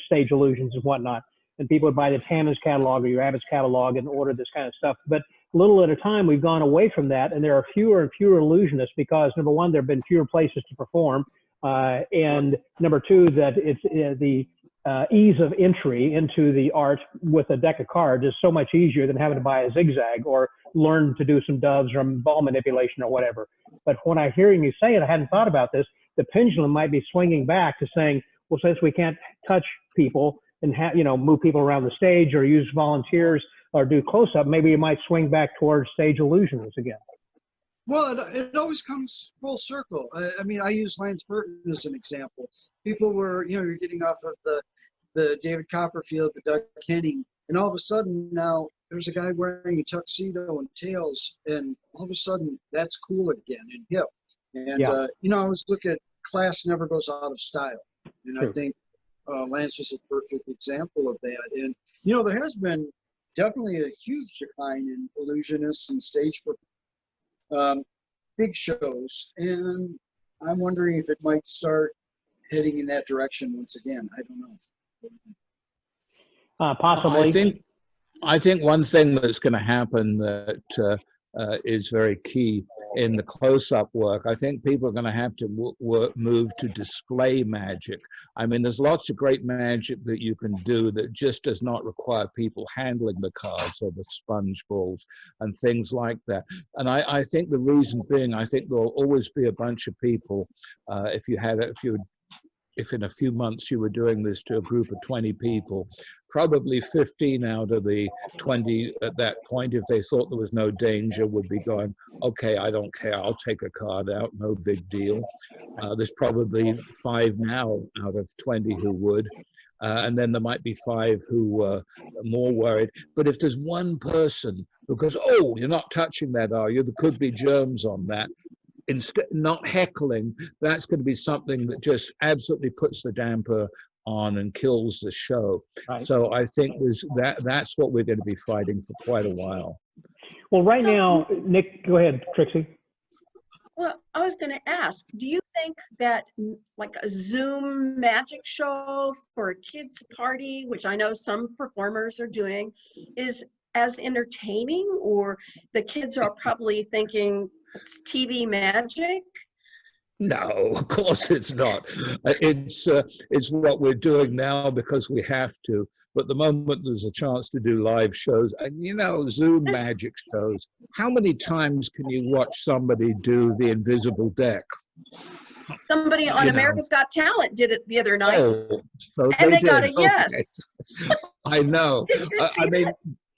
stage illusions and whatnot. and people would buy the Tannen's catalog or your Abbott's catalog and order this kind of stuff. But little at a time, we've gone away from that, and there are fewer and fewer illusionists because, number one, there have been fewer places to perform, and number two, that it's the ease of entry into the art with a deck of cards is so much easier than having to buy a zigzag or learn to do some doves or ball manipulation or whatever. But when I'm hearing you say it, I hadn't thought about this. The pendulum might be swinging back to saying, well, since we can't touch people and move people around the stage or use volunteers or do close-up, maybe you might swing back towards stage illusions again. Well, it always comes full circle. I mean, I use Lance Burton as an example. People were, you're getting off of the David Copperfield, the Doug Henning, and all of a sudden now there's a guy wearing a tuxedo and tails, and all of a sudden that's cool again and hip. And, I always look at class never goes out of style. And I think Lance is a perfect example of that. And, there has been definitely a huge decline in illusionists and stage big shows. And I'm wondering if it might start heading in that direction once again. I don't know. Possibly. I think one thing that's going to happen that is very key in the close-up work, I think people are going to have to move to display magic. I mean, there's lots of great magic that you can do that just does not require people handling the cards or the sponge balls and things like that. And I think the reason being, I think there'll always be a bunch of people, if in a few months you were doing this to a group of 20 people, probably 15 out of the 20 at that point, if they thought there was no danger, would be going, okay, I don't care, I'll take a card out, no big deal. There's probably 5 now out of 20 who would. And then there might be 5 who are more worried. But if there's one person who goes, oh, you're not touching that, are you? There could be germs on that. Instead, not heckling, that's going to be something that just absolutely puts the damper on and kills the show. Right. So I think that's what we're going to be fighting for quite a while. Well, right now, Nick, go ahead, Trixie. Well, I was going to ask, do you think that like a Zoom magic show for a kid's party, which I know some performers are doing, is as entertaining, or the kids are probably thinking it's TV magic? No, of course it's not. It's what we're doing now because we have to. But the moment there's a chance to do live shows, and Zoom magic shows, how many times can you watch somebody do the invisible deck? Somebody on America's Got Talent did it the other night, so and they got a yes. I know. I mean,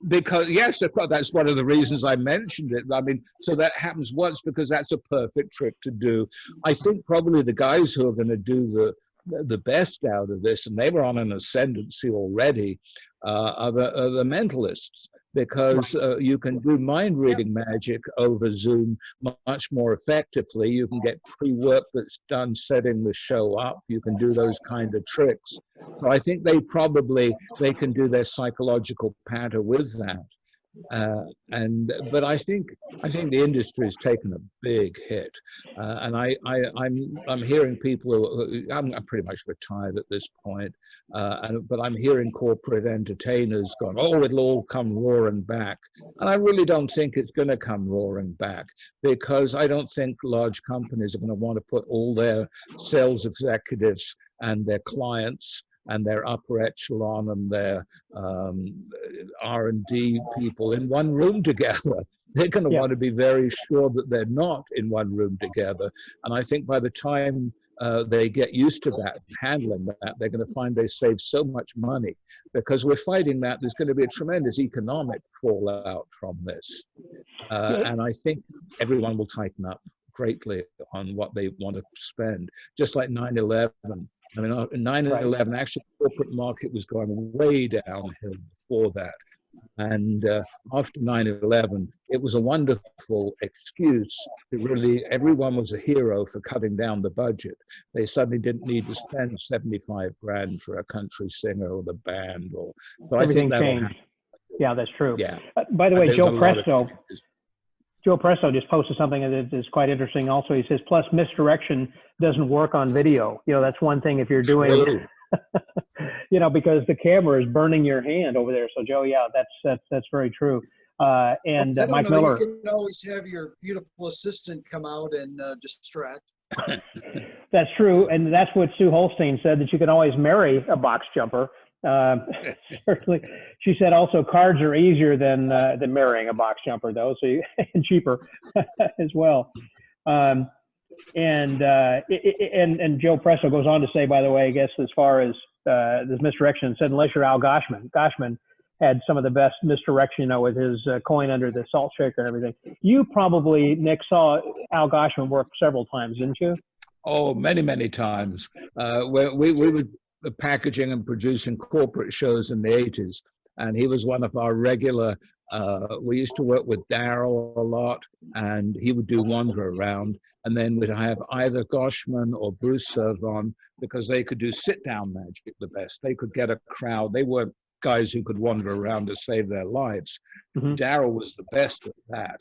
because yes, of course, that's one of the reasons I mentioned it. I mean, so that happens once because that's a perfect trick to do. I think probably the guys who are going to do the best out of this, and they were on an ascendancy already, are the mentalists, because you can do mind reading magic over Zoom much more effectively. You can get pre-work that's done setting the show up. You can do those kind of tricks. So I think they can do their psychological patter with that. But I think the industry has taken a big hit, and I'm hearing people I'm pretty much retired at this point, but I'm hearing corporate entertainers going, oh, it'll all come roaring back, and I really don't think it's going to come roaring back, because I don't think large companies are going to want to put all their sales executives and their clients and their upper echelon and their R&D people in one room together. They're going to want to be very sure that they're not in one room together. And I think by the time they get used to that, handling that, they're going to find they save so much money, because we're fighting that. There's going to be a tremendous economic fallout from this. And I think everyone will tighten up greatly on what they want to spend, just like 9/11. I mean, in 9/11, actually, the corporate market was going way downhill before that. And after 9/11, it was a wonderful excuse to really, everyone was a hero for cutting down the budget. They suddenly didn't need to spend 75 grand for a country singer or the band. So everything changed. Yeah, that's true. Yeah. By the way, Joe Presto just posted something that is quite interesting also. He says, plus misdirection doesn't work on video. That's one thing if you're doing, you know, because the camera is burning your hand over there. So Joe, yeah, that's very true. And I don't Mike know, Miller. you can always have your beautiful assistant come out and distract. That's true, and that's what Sue Holstein said, that you can always marry a box jumper. Certainly, she said also cards are easier than marrying a box jumper, though, so and cheaper as well. And Joe Presso goes on to say, by the way, I guess as far as this misdirection, said unless you're Al Goshman, Goshman had some of the best misdirection, you know, with his coin under the salt shaker and everything. You probably, Nick, saw Al Goshman work several times, didn't you? Oh, many, many times. We were packaging and producing corporate shows in the 80s, and he was one of our regular. We used to work with Daryl a lot, and he would do Wander Around, and then we'd have either Goshman or Bruce Servon, because they could do sit-down magic the best. They could get a crowd. They weren't guys who could wander around to save their lives. Mm-hmm. Daryl was the best at that.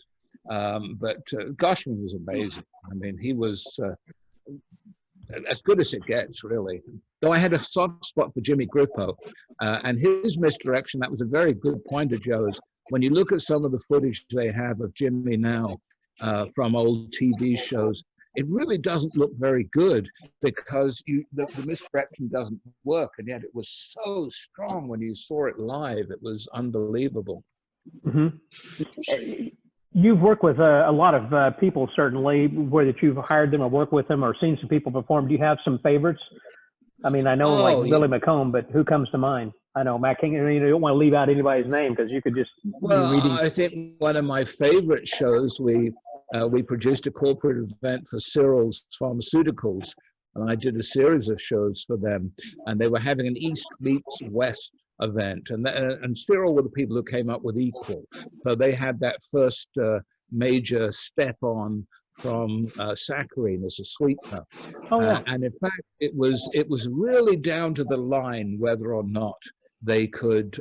But Goshman was amazing. I mean, he was as good as it gets, really. Though I had a soft spot for Jimmy Grippo, and his misdirection, that was a very good point of Joe's. When you look at some of the footage they have of Jimmy now from old TV shows, it really doesn't look very good, because the misdirection doesn't work, and yet it was so strong when you saw it live. It was unbelievable. Mm-hmm. You've worked with a lot of people, certainly, whether you've hired them or worked with them or seen some people perform. Do you have some favorites? I mean, I know Billy McComb, but who comes to mind? I know Matt King. You don't want to leave out anybody's name, because you could just be reading. I think one of my favorite shows, we produced a corporate event for Cyril's Pharmaceuticals, and I did a series of shows for them, and they were having an East meets West event, and Cyril were the people who came up with Equal, so they had that first major step on from saccharine as a sweetener. Oh, yeah. And in fact, it was really down to the line whether or not they could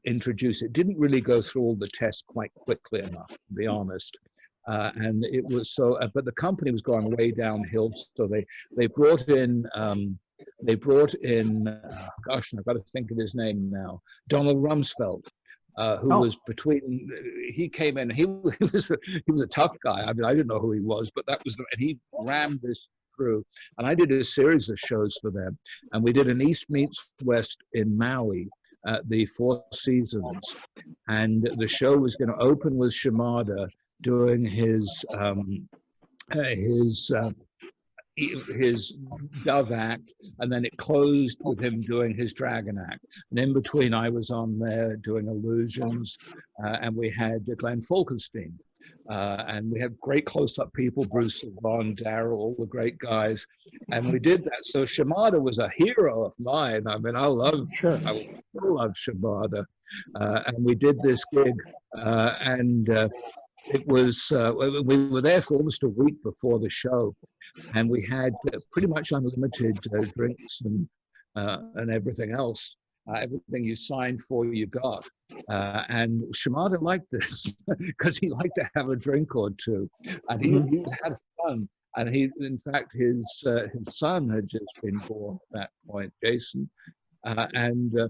introduce it. Didn't really go through all the tests quite quickly enough, to be honest. And it was so, but the company was going way downhill, so they brought in gosh, I've got to think of his name now, Donald Rumsfeld, who was between. He came in. He was a tough guy. I mean, I didn't know who he was, but that was, and he rammed this through. And I did a series of shows for them, and we did an East meets West in Maui at the Four Seasons, and the show was going to open with Shimada doing his dove act, and then it closed with him doing his dragon act. And in between, I was on there doing illusions, and we had Glenn Fulkenstein, and we had great close-up people, Bruce Bond, Daryl, all the great guys, and we did that. So Shimada was a hero of mine. I mean, I love Shimada, and we did this gig, and it was, we were there for almost a week before the show, and we had pretty much unlimited drinks and everything else. Everything you signed for, you got. And Shimada liked this because he liked to have a drink or two, and he had fun. And in fact, his son had just been born at that point, Jason. So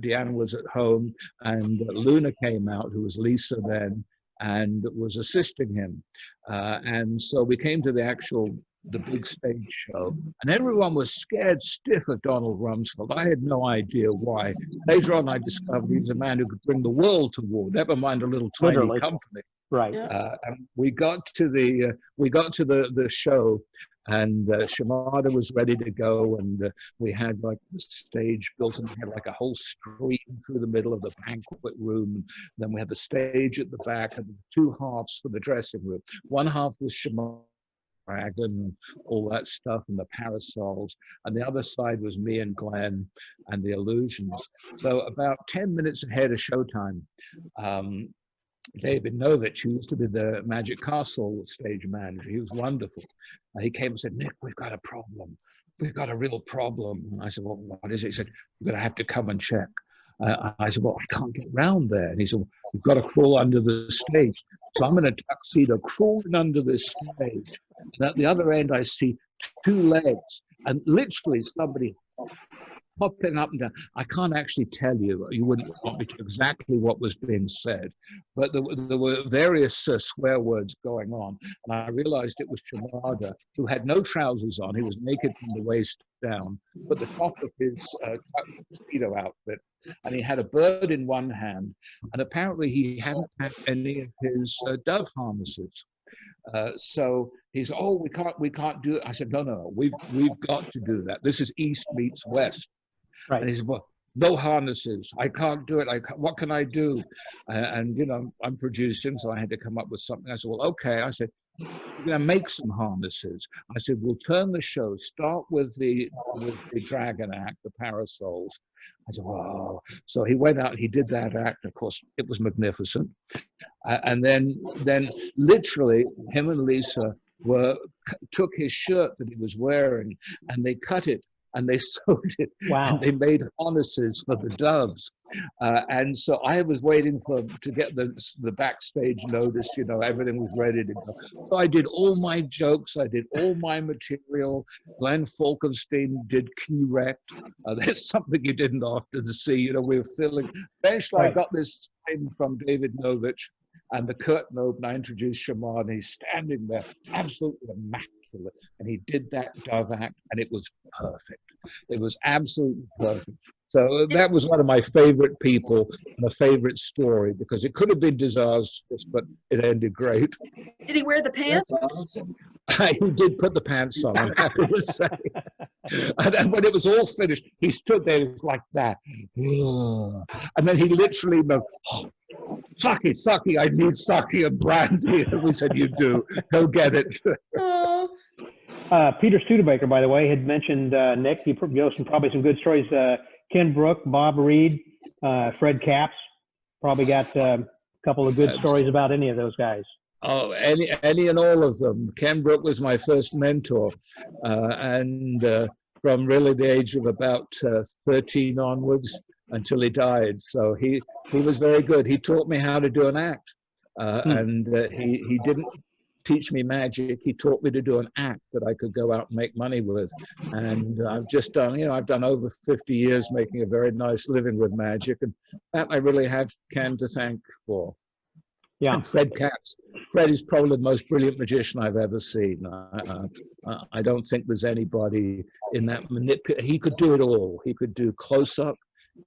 Deanna was at home, and Luna came out, who was Lisa then, and was assisting him. And so we came to the big stage show, and everyone was scared stiff of Donald Rumsfeld. I had no idea why. Later on, I discovered he was a man who could bring the world to war, never mind a little tiny company. Right. And we got to the show, and Shimada was ready to go, and we had like the stage built, and we had like a whole stream through the middle of the banquet room. Then we had the stage at the back, and two halves for the dressing room. One half was Shimada, dragon, and all that stuff, and the parasols, and the other side was me and Glenn and the illusions. So about 10 minutes ahead of showtime, David Novich, who used to be the Magic Castle stage manager, he was wonderful. He came and said, "Nick, we've got a problem. We've got a real problem." And I said, "Well, what is it?" He said, "You're going to have to come and check." I said, "Well, I can't get round there." And he said, "Well, you've got to crawl under the stage." So I'm in a tuxedo crawling under this stage. And at the other end, I see two legs, and literally somebody hopping up and down. I can't actually tell you. You wouldn't want me to exactly what was being said, but there were various swear words going on, and I realized it was Shimada, who had no trousers on. He was naked from the waist down, but the top of his tuxedo outfit, and he had a bird in one hand, and apparently he hadn't packed any of his dove harnesses. So he said, "Oh, we can't do it." I said, "No, we've got to do that. This is East meets West." Right. And he said, "Well, no harnesses. I can't do it. What can I do?" And you know, I'm producing, so I had to come up with something. I said, "Well, okay." I said, "We're going to make some harnesses." I said, "We'll turn the show. Start with the dragon act, the parasols." I said, "Wow!" So he went out. He did that act. Of course, it was magnificent. And then literally, him and Lisa took his shirt that he was wearing, and they cut it, and they sewed it, Wow. and they made harnesses for the doves. And so I was waiting to get the backstage notice. You know, everything was ready to go. So I did all my jokes. I did all my material. Glenn Falkenstein did key rect. There's something you didn't often see. You know, we were filling. Eventually, I got this thing from David Novich and the curtain opened. I introduced Shaman. He's standing there, absolutely immaculate. And he did that dove act, and it was perfect. It was absolutely perfect. So that was one of my favorite people and a favorite story, because it could have been disastrous, but it ended great. Did he wear the pants? He did put the pants on, I'm happy to say. And then when it was all finished, he stood there like that. And then he literally went, "Oh, sake, I need sake and brandy." And we said, "You do, go get it." Oh, Peter Studebaker, by the way, had mentioned Nick. He knows probably some good stories. Ken Brook, Bob Reed, Fred Capps, probably got a couple of good stories about any of those guys. Oh, any and all of them. Ken Brook was my first mentor, and from really the age of about 13 onwards until he died. So he was very good. He taught me how to do an act, and he didn't teach me magic. He taught me to do an act that I could go out and make money with. And I've just done, you know, I've done over 50 years making a very nice living with magic, and that I really have Ken to thank for. Yeah. And Fred Katz. Fred is probably the most brilliant magician I've ever seen. I don't think there's anybody in that he could do it all. He could do close-up.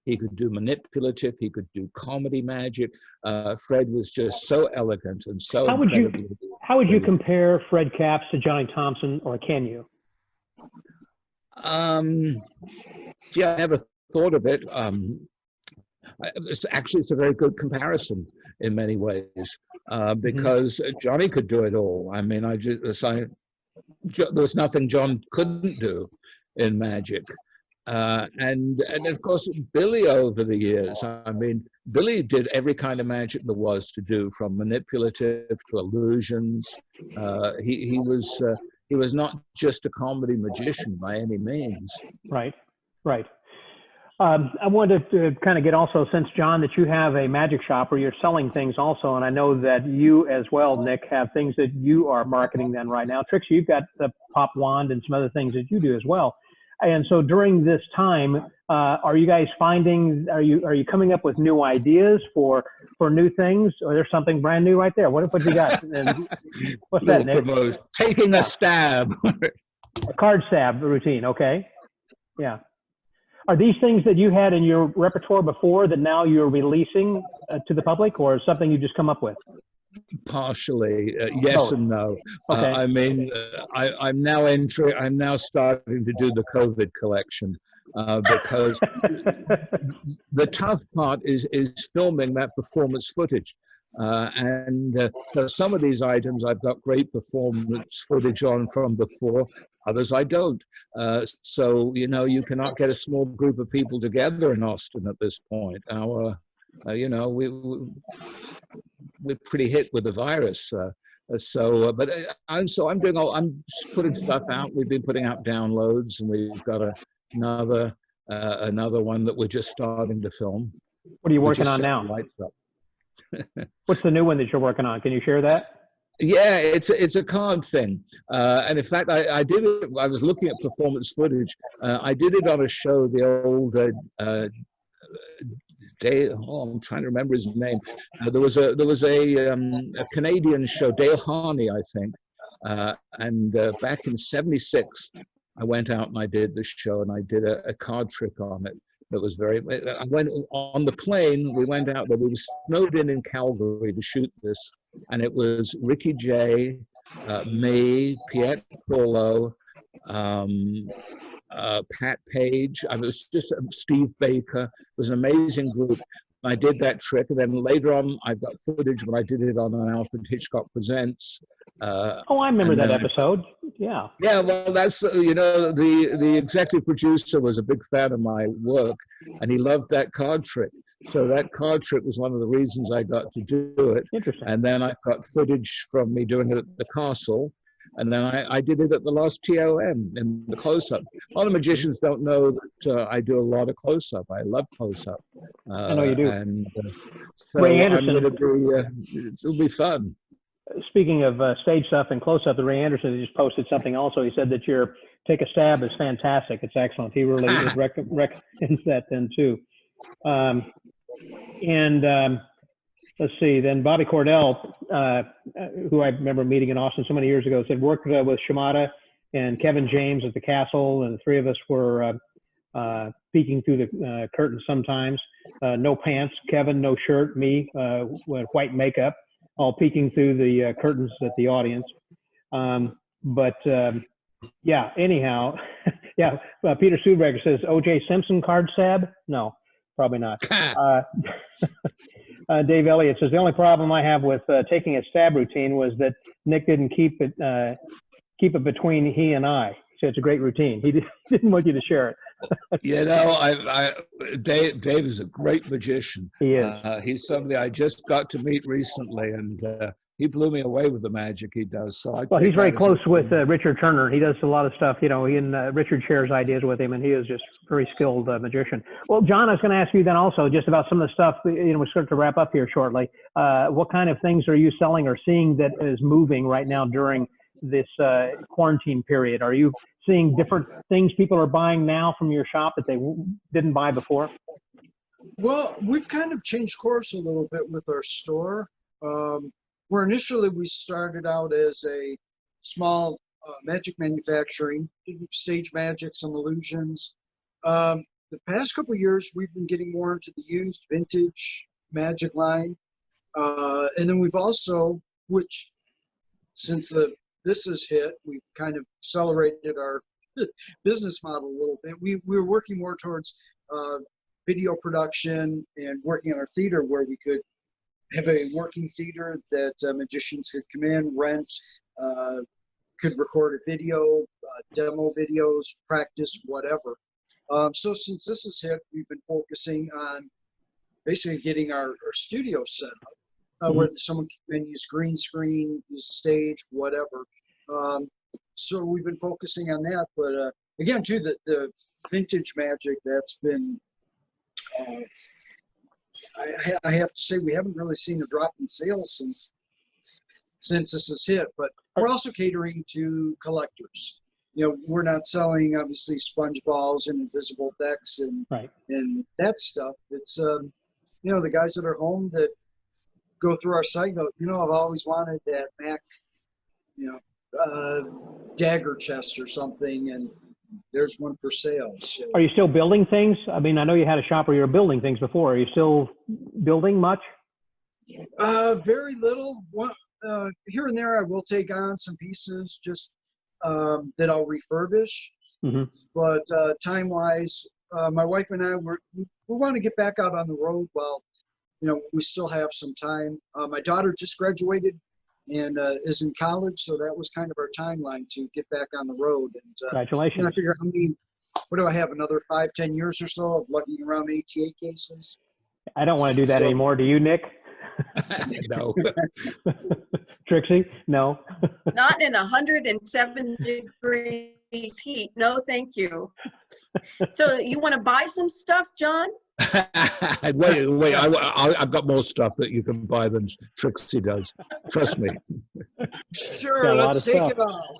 He could do manipulative. He could do comedy magic. Fred was just so elegant and so incredibly. How would you compare Fred Capps to Johnny Thompson, or can you? Yeah, I never thought of it. It's a very good comparison in many ways, because Johnny could do it all. I mean, there was nothing John couldn't do in magic. And of course, Billy over the years, I mean, Billy did every kind of magic there was to do, from manipulative to illusions. He was not just a comedy magician by any means. Right. I wanted to kind of get also, since John, that you have a magic shop where you're selling things also, and I know that you as well, Nick, have things that you are marketing then right now. Trixie, you've got the pop wand and some other things that you do as well. And so during this time, are you guys finding, are you coming up with new ideas for new things? Or there's something brand new right there? What you got? And what's that, Nick? Taking a stab. A card stab routine, okay. Yeah. Are these things that you had in your repertoire before that now you're releasing to the public, or something you just come up with? Partially, yes and no. Okay. I mean, I'm now starting to do the COVID collection, because the tough part is filming that performance footage. So some of these items I've got great performance footage on from before, others I don't. So, you know, you cannot get a small group of people together in Austin at this point. You know, we're pretty hit with the virus. I'm putting stuff out. We've been putting out downloads, and we've got another one that we're just starting to film. What are you working on now? What's the new one that you're working on? Can you share that? Yeah, it's a card thing, and in fact, I did it. I was looking at performance footage. I did it on a show, the old Dale. Oh, I'm trying to remember his name. There was a Canadian show, Dale Harney, I think, and back in '76, I went out and I did the show, and I did a card trick on it. That was very. I went on the plane. We went out there. We were snowed in Calgary to shoot this, and it was Ricky Jay, me, Piet Paulo, Pat Page. I was just Steve Baker. It was an amazing group. I did that trick, and then later on, I've got footage when I did it on an Alfred Hitchcock Presents. Oh, I remember that episode. Yeah. Yeah, well, that's the executive producer was a big fan of my work, and he loved that card trick. So that card trick was one of the reasons I got to do it. Interesting. And then I got footage from me doing it at the castle. And then I did it at the last TOM in the close-up. A lot of magicians don't know that I do a lot of close-up. I love close-up. I know you do. And so Ray Anderson. It'll be fun. Speaking of stage stuff and close-up, Ray Anderson just posted something also. He said that your Take a Stab is fantastic. It's excellent. He really recommends that then too. Let's see, then Bobby Cordell, who I remember meeting in Austin so many years ago, said worked with Shimada and Kevin James at the castle, and the three of us were peeking through the curtains sometimes. No pants, Kevin, no shirt, me with white makeup, all peeking through the curtains at the audience. Yeah, anyhow, yeah, Peter Suberger says, O.J. Simpson card stab? No, probably not. Dave Elliott says, the only problem I have with taking a stab routine was that Nick didn't keep it between he and I. He said it's a great routine. He didn't want you to share it. Dave is a great magician. He is. He's somebody I just got to meet recently, and he blew me away with the magic he does. So well, he's very close with Richard Turner. He does a lot of stuff. He and Richard shares ideas with him, and he is just a very skilled magician. Well, John, I was going to ask you then also just about some of the stuff. We start to wrap up here shortly. What kind of things are you selling or seeing that is moving right now during this quarantine period? Are you seeing different things people are buying now from your shop that they didn't buy before? Well, we've kind of changed course a little bit with our store. Where initially we started out as a small magic manufacturing, stage magic, some illusions. The past couple of years, we've been getting more into the used vintage magic line. And then we've also, which since this has hit, we've kind of accelerated our business model a little bit. We're working more towards video production and working on our theater where we could have a working theater that magicians could come in, rent, could record a video, demo videos, practice, whatever. So since this has hit, we've been focusing on basically getting our studio set up, where someone can use green screen, use stage, whatever. So we've been focusing on that. But again, too, the vintage magic, that's been... I have to say we haven't really seen a drop in sales since this has hit, but we're also catering to collectors. We're not selling obviously sponge balls and invisible decks and that stuff. It's the guys that are home that go through our site go, I've always wanted that Mac, dagger chest or something, and there's one for sale. So. Are you still building things? I mean, I know you had a shop where you were building things before. Are you still building much? Very little. Here and there, I will take on some pieces just that I'll refurbish. Mm-hmm. But time-wise, my wife and I, we want to get back out on the road while, we still have some time. My daughter just graduated and is in college, so that was kind of our timeline to get back on the road. And congratulations! And I figure, what do I have? Another 5-10 years or so of lugging around ATA cases. I don't want to do that anymore. Do you, Nick? No. Trixie? No. Not in 107 degrees heat. No, thank you. So you want to buy some stuff, John? Wait! I've got more stuff that you can buy than Trixie does. Trust me. Sure, Got a lot let's of take stuff. it all.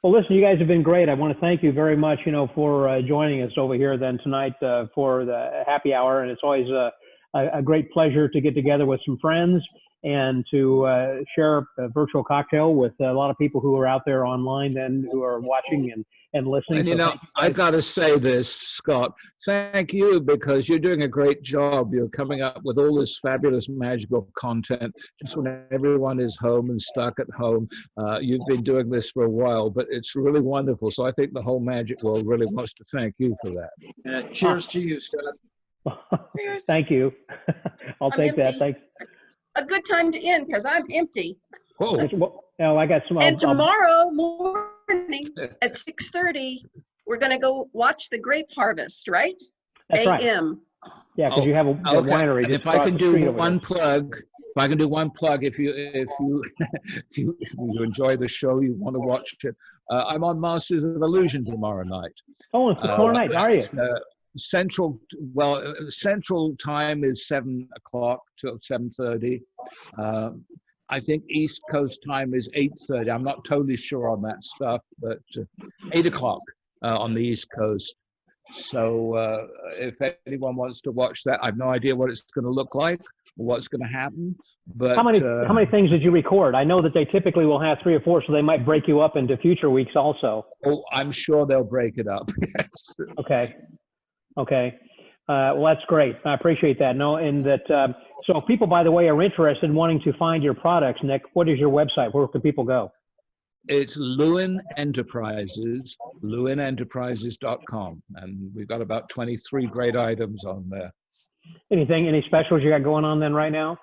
Well, listen, you guys have been great. I want to thank you very much, for joining us over here then tonight for the happy hour. And it's always a great pleasure to get together with some friends and to share a virtual cocktail with a lot of people who are out there online then who are watching and listening. And So thank you I guys. got to say this, Scott. Thank you, because you're doing a great job. You're coming up with all this fabulous magical content just when everyone is home and stuck at home. You've been doing this for a while, but it's really wonderful. So I think the whole magic world really wants to thank you for that. Cheers to you, Scott. Cheers. Thank you. I'll I'm take that. empty. Thanks. A good time to end because I'm empty. Whoa. Well, I got some. And tomorrow morning at 6:30, we're going to go watch the grape harvest, right? That's right. AM. Yeah, because you have a winery. And just if I across can the do street over one there. plug, if you enjoy the show, you want to watch it. I'm on Masters of Illusion tomorrow night. Oh, it's tomorrow night. Are you? Central time is 7 o'clock till 7:30. I think East Coast time is 8:30. I'm not totally sure on that stuff, but 8 o'clock on the East Coast. So if anyone wants to watch that, I have no idea what it's going to look like, or what's going to happen. But How many things did you record? I know that they typically will have 3 or 4, so they might break you up into future weeks also. Oh, I'm sure they'll break it up. Yes. Okay. Well, that's great. I appreciate that. No, and that. So, if people, by the way, are interested in wanting to find your products, Nick, what is your website? Where can people go? It's Lewin Enterprises, lewinenterprises.com, and we've got about 23 great items on there. Any specials you got going on then right now?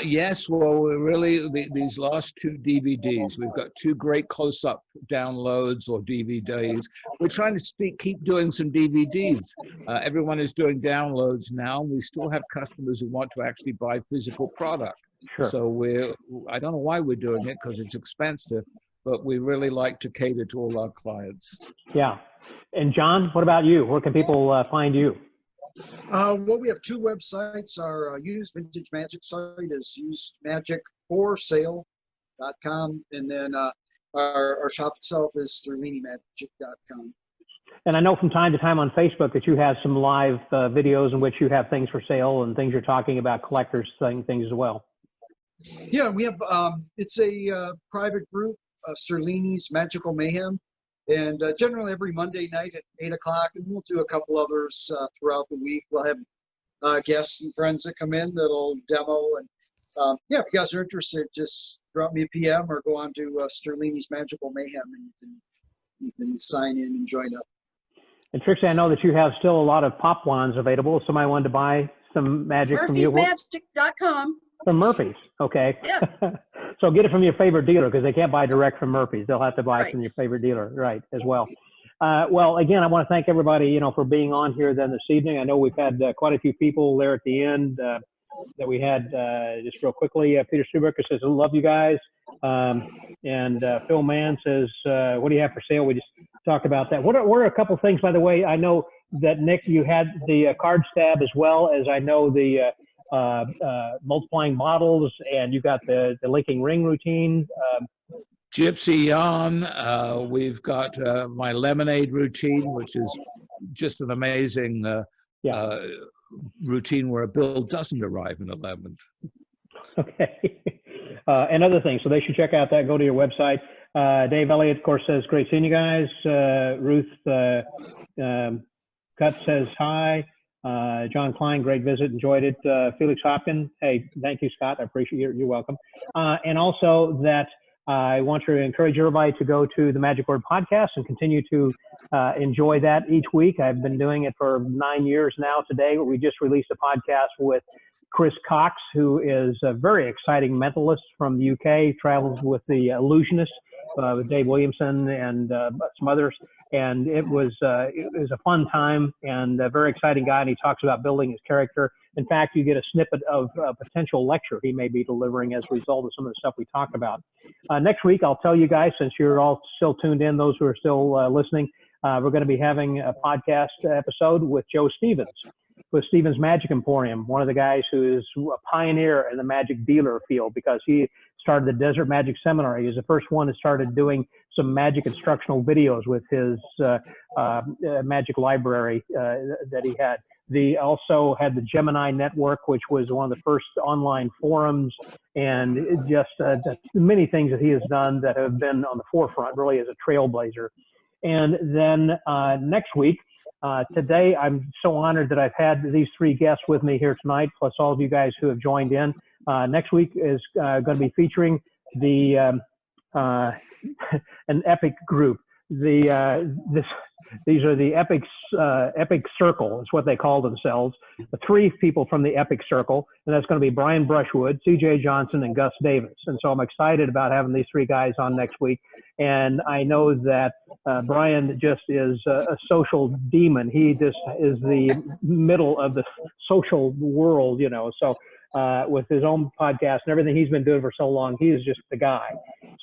Yes, well, we're really, these last 2 DVDs, we've got 2 great close-up downloads or DVDs. We're trying to keep doing some DVDs. Everyone is doing downloads now. We still have customers who want to actually buy physical product. Sure. So I don't know why we're doing it, because it's expensive, but we really like to cater to all our clients. Yeah. And John, what about you? Where can people find you? Well, we have 2 websites. Our used vintage magic site is usedmagicforsale.com, and then our shop itself is sterlinimagic.com. And I know from time to time on Facebook that you have some live videos in which you have things for sale and things you're talking about, collectors things as well. Yeah, we have, it's a private group, Sterlini's Magical Mayhem. And generally every Monday night at 8 o'clock, and we'll do a couple others throughout the week. We'll have guests and friends that come in that'll demo. And yeah, if you guys are interested, just drop me a PM or go on to Sterlini's Magical Mayhem, and you can sign in and join up. And Trixie, I know that you have still a lot of pop wands available. If somebody wanted to buy some magic from you. Murphysmagic.com. From Murphy's, okay. Yeah. So get it from your favorite dealer, because they can't buy direct from Murphy's. They'll have to buy Right. from your favorite dealer, right, as well. Well, again, I want to thank everybody, for being on here then this evening. I know we've had quite a few people there at the end that we had just real quickly. Peter Stuberker says, I love you guys. And Phil Mann says, what do you have for sale? We just talked about that. What are a couple things, by the way? I know that, Nick, you had the card stab, as well as I know the multiplying bottles, and you got the linking ring routine. Gypsy yarn. We've got my lemonade routine, which is just an amazing routine where a bill doesn't arrive in a lemon. Okay. And other things. So they should check out that. Go to your website. Dave Elliott, of course, says, great seeing you guys. Ruth Katz says hi. John Klein, great visit, enjoyed it. Felix Hopkins, hey, thank you, Scott. I appreciate it. You're welcome. And also that I want to encourage everybody to go to the Magic Word Podcast and continue to enjoy that each week. I've been doing it for 9 years now. Today, we just released a podcast with Chris Cox, who is a very exciting mentalist from the UK, travels with the Illusionists, with Dave Williamson and some others. And it was a fun time, and a very exciting guy. And he talks about building his character. In fact, you get a snippet of a potential lecture he may be delivering as a result of some of the stuff we talked about. Next week, I'll tell you guys, since you're all still tuned in, those who are still listening, we're going to be having a podcast episode with Joe Stevens. with Stephen's Magic Emporium, one of the guys who is a pioneer in the magic dealer field, because he started the Desert Magic Seminar. He was the first one who started doing some magic instructional videos with his magic library that he had. They also had the Gemini Network, which was one of the first online forums, and just many things that he has done that have been on the forefront, really, as a trailblazer. And then next week, today, I'm so honored that I've had these three guests with me here tonight, plus all of you guys who have joined in. Next week is going to be featuring the an epic group. These are the Epic Circle, is what they call themselves. The three people from the Epic Circle, and that's going to be Brian Brushwood, C.J. Johnson, and Gus Davis. And so I'm excited about having these three guys on next week. And I know that Brian just is a social demon. He just is the middle of the social world, you know. So with his own podcast and everything he's been doing for so long, he is just the guy.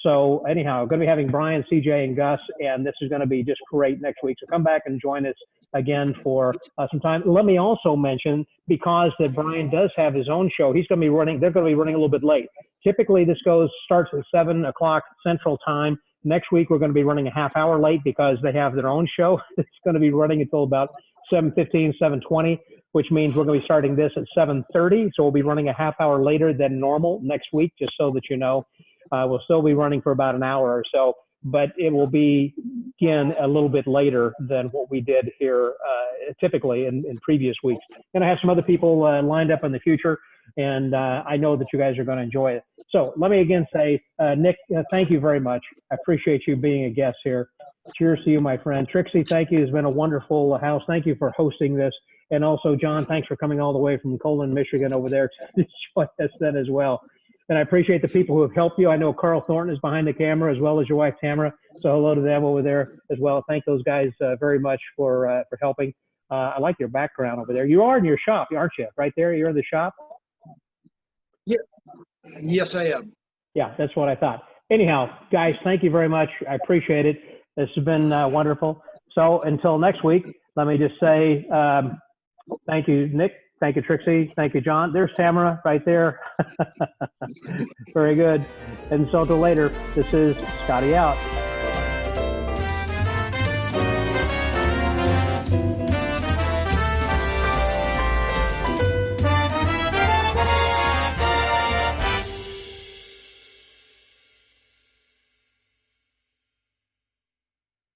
So anyhow, I'm going to be having Brian, CJ, and Gus, and this is going to be just great next week. So come back and join us again for some time. Let me also mention, because that Brian does have his own show, he's going to be running, they're going to be running a little bit late. Typically this starts at 7 o'clock Central Time. Next week we're going to be running a half hour late because they have their own show. It's going to be running until about 7:15, 7:20, which means we're going to be starting this at 7:30. So we'll be running a half hour later than normal next week, just so that you know. We'll still be running for about an hour or so, but it will be, again, a little bit later than what we did here typically in previous weeks. And I have some other people lined up in the future, and I know that you guys are going to enjoy it. So let me again say, Nick, thank you very much. I appreciate you being a guest here. Cheers to you, my friend. Trixie, thank you. It's been a wonderful house. Thank you for hosting this. And also, John, thanks for coming all the way from Colon, Michigan over there to join us then as well. And I appreciate the people who have helped you. I know Carl Thornton is behind the camera, as well as your wife, Tamara. So hello to them over there as well. Thank those guys very much for helping. I like your background over there. You are in your shop, aren't you? Right there, you're in the shop? Yeah. Yes, I am. Yeah, that's what I thought. Anyhow, guys, thank you very much. I appreciate it. This has been wonderful. So until next week, let me just say thank you, Nick. Thank you, Trixie. Thank you, John. There's Tamara right there. Very good. And so until later, this is Scotty out.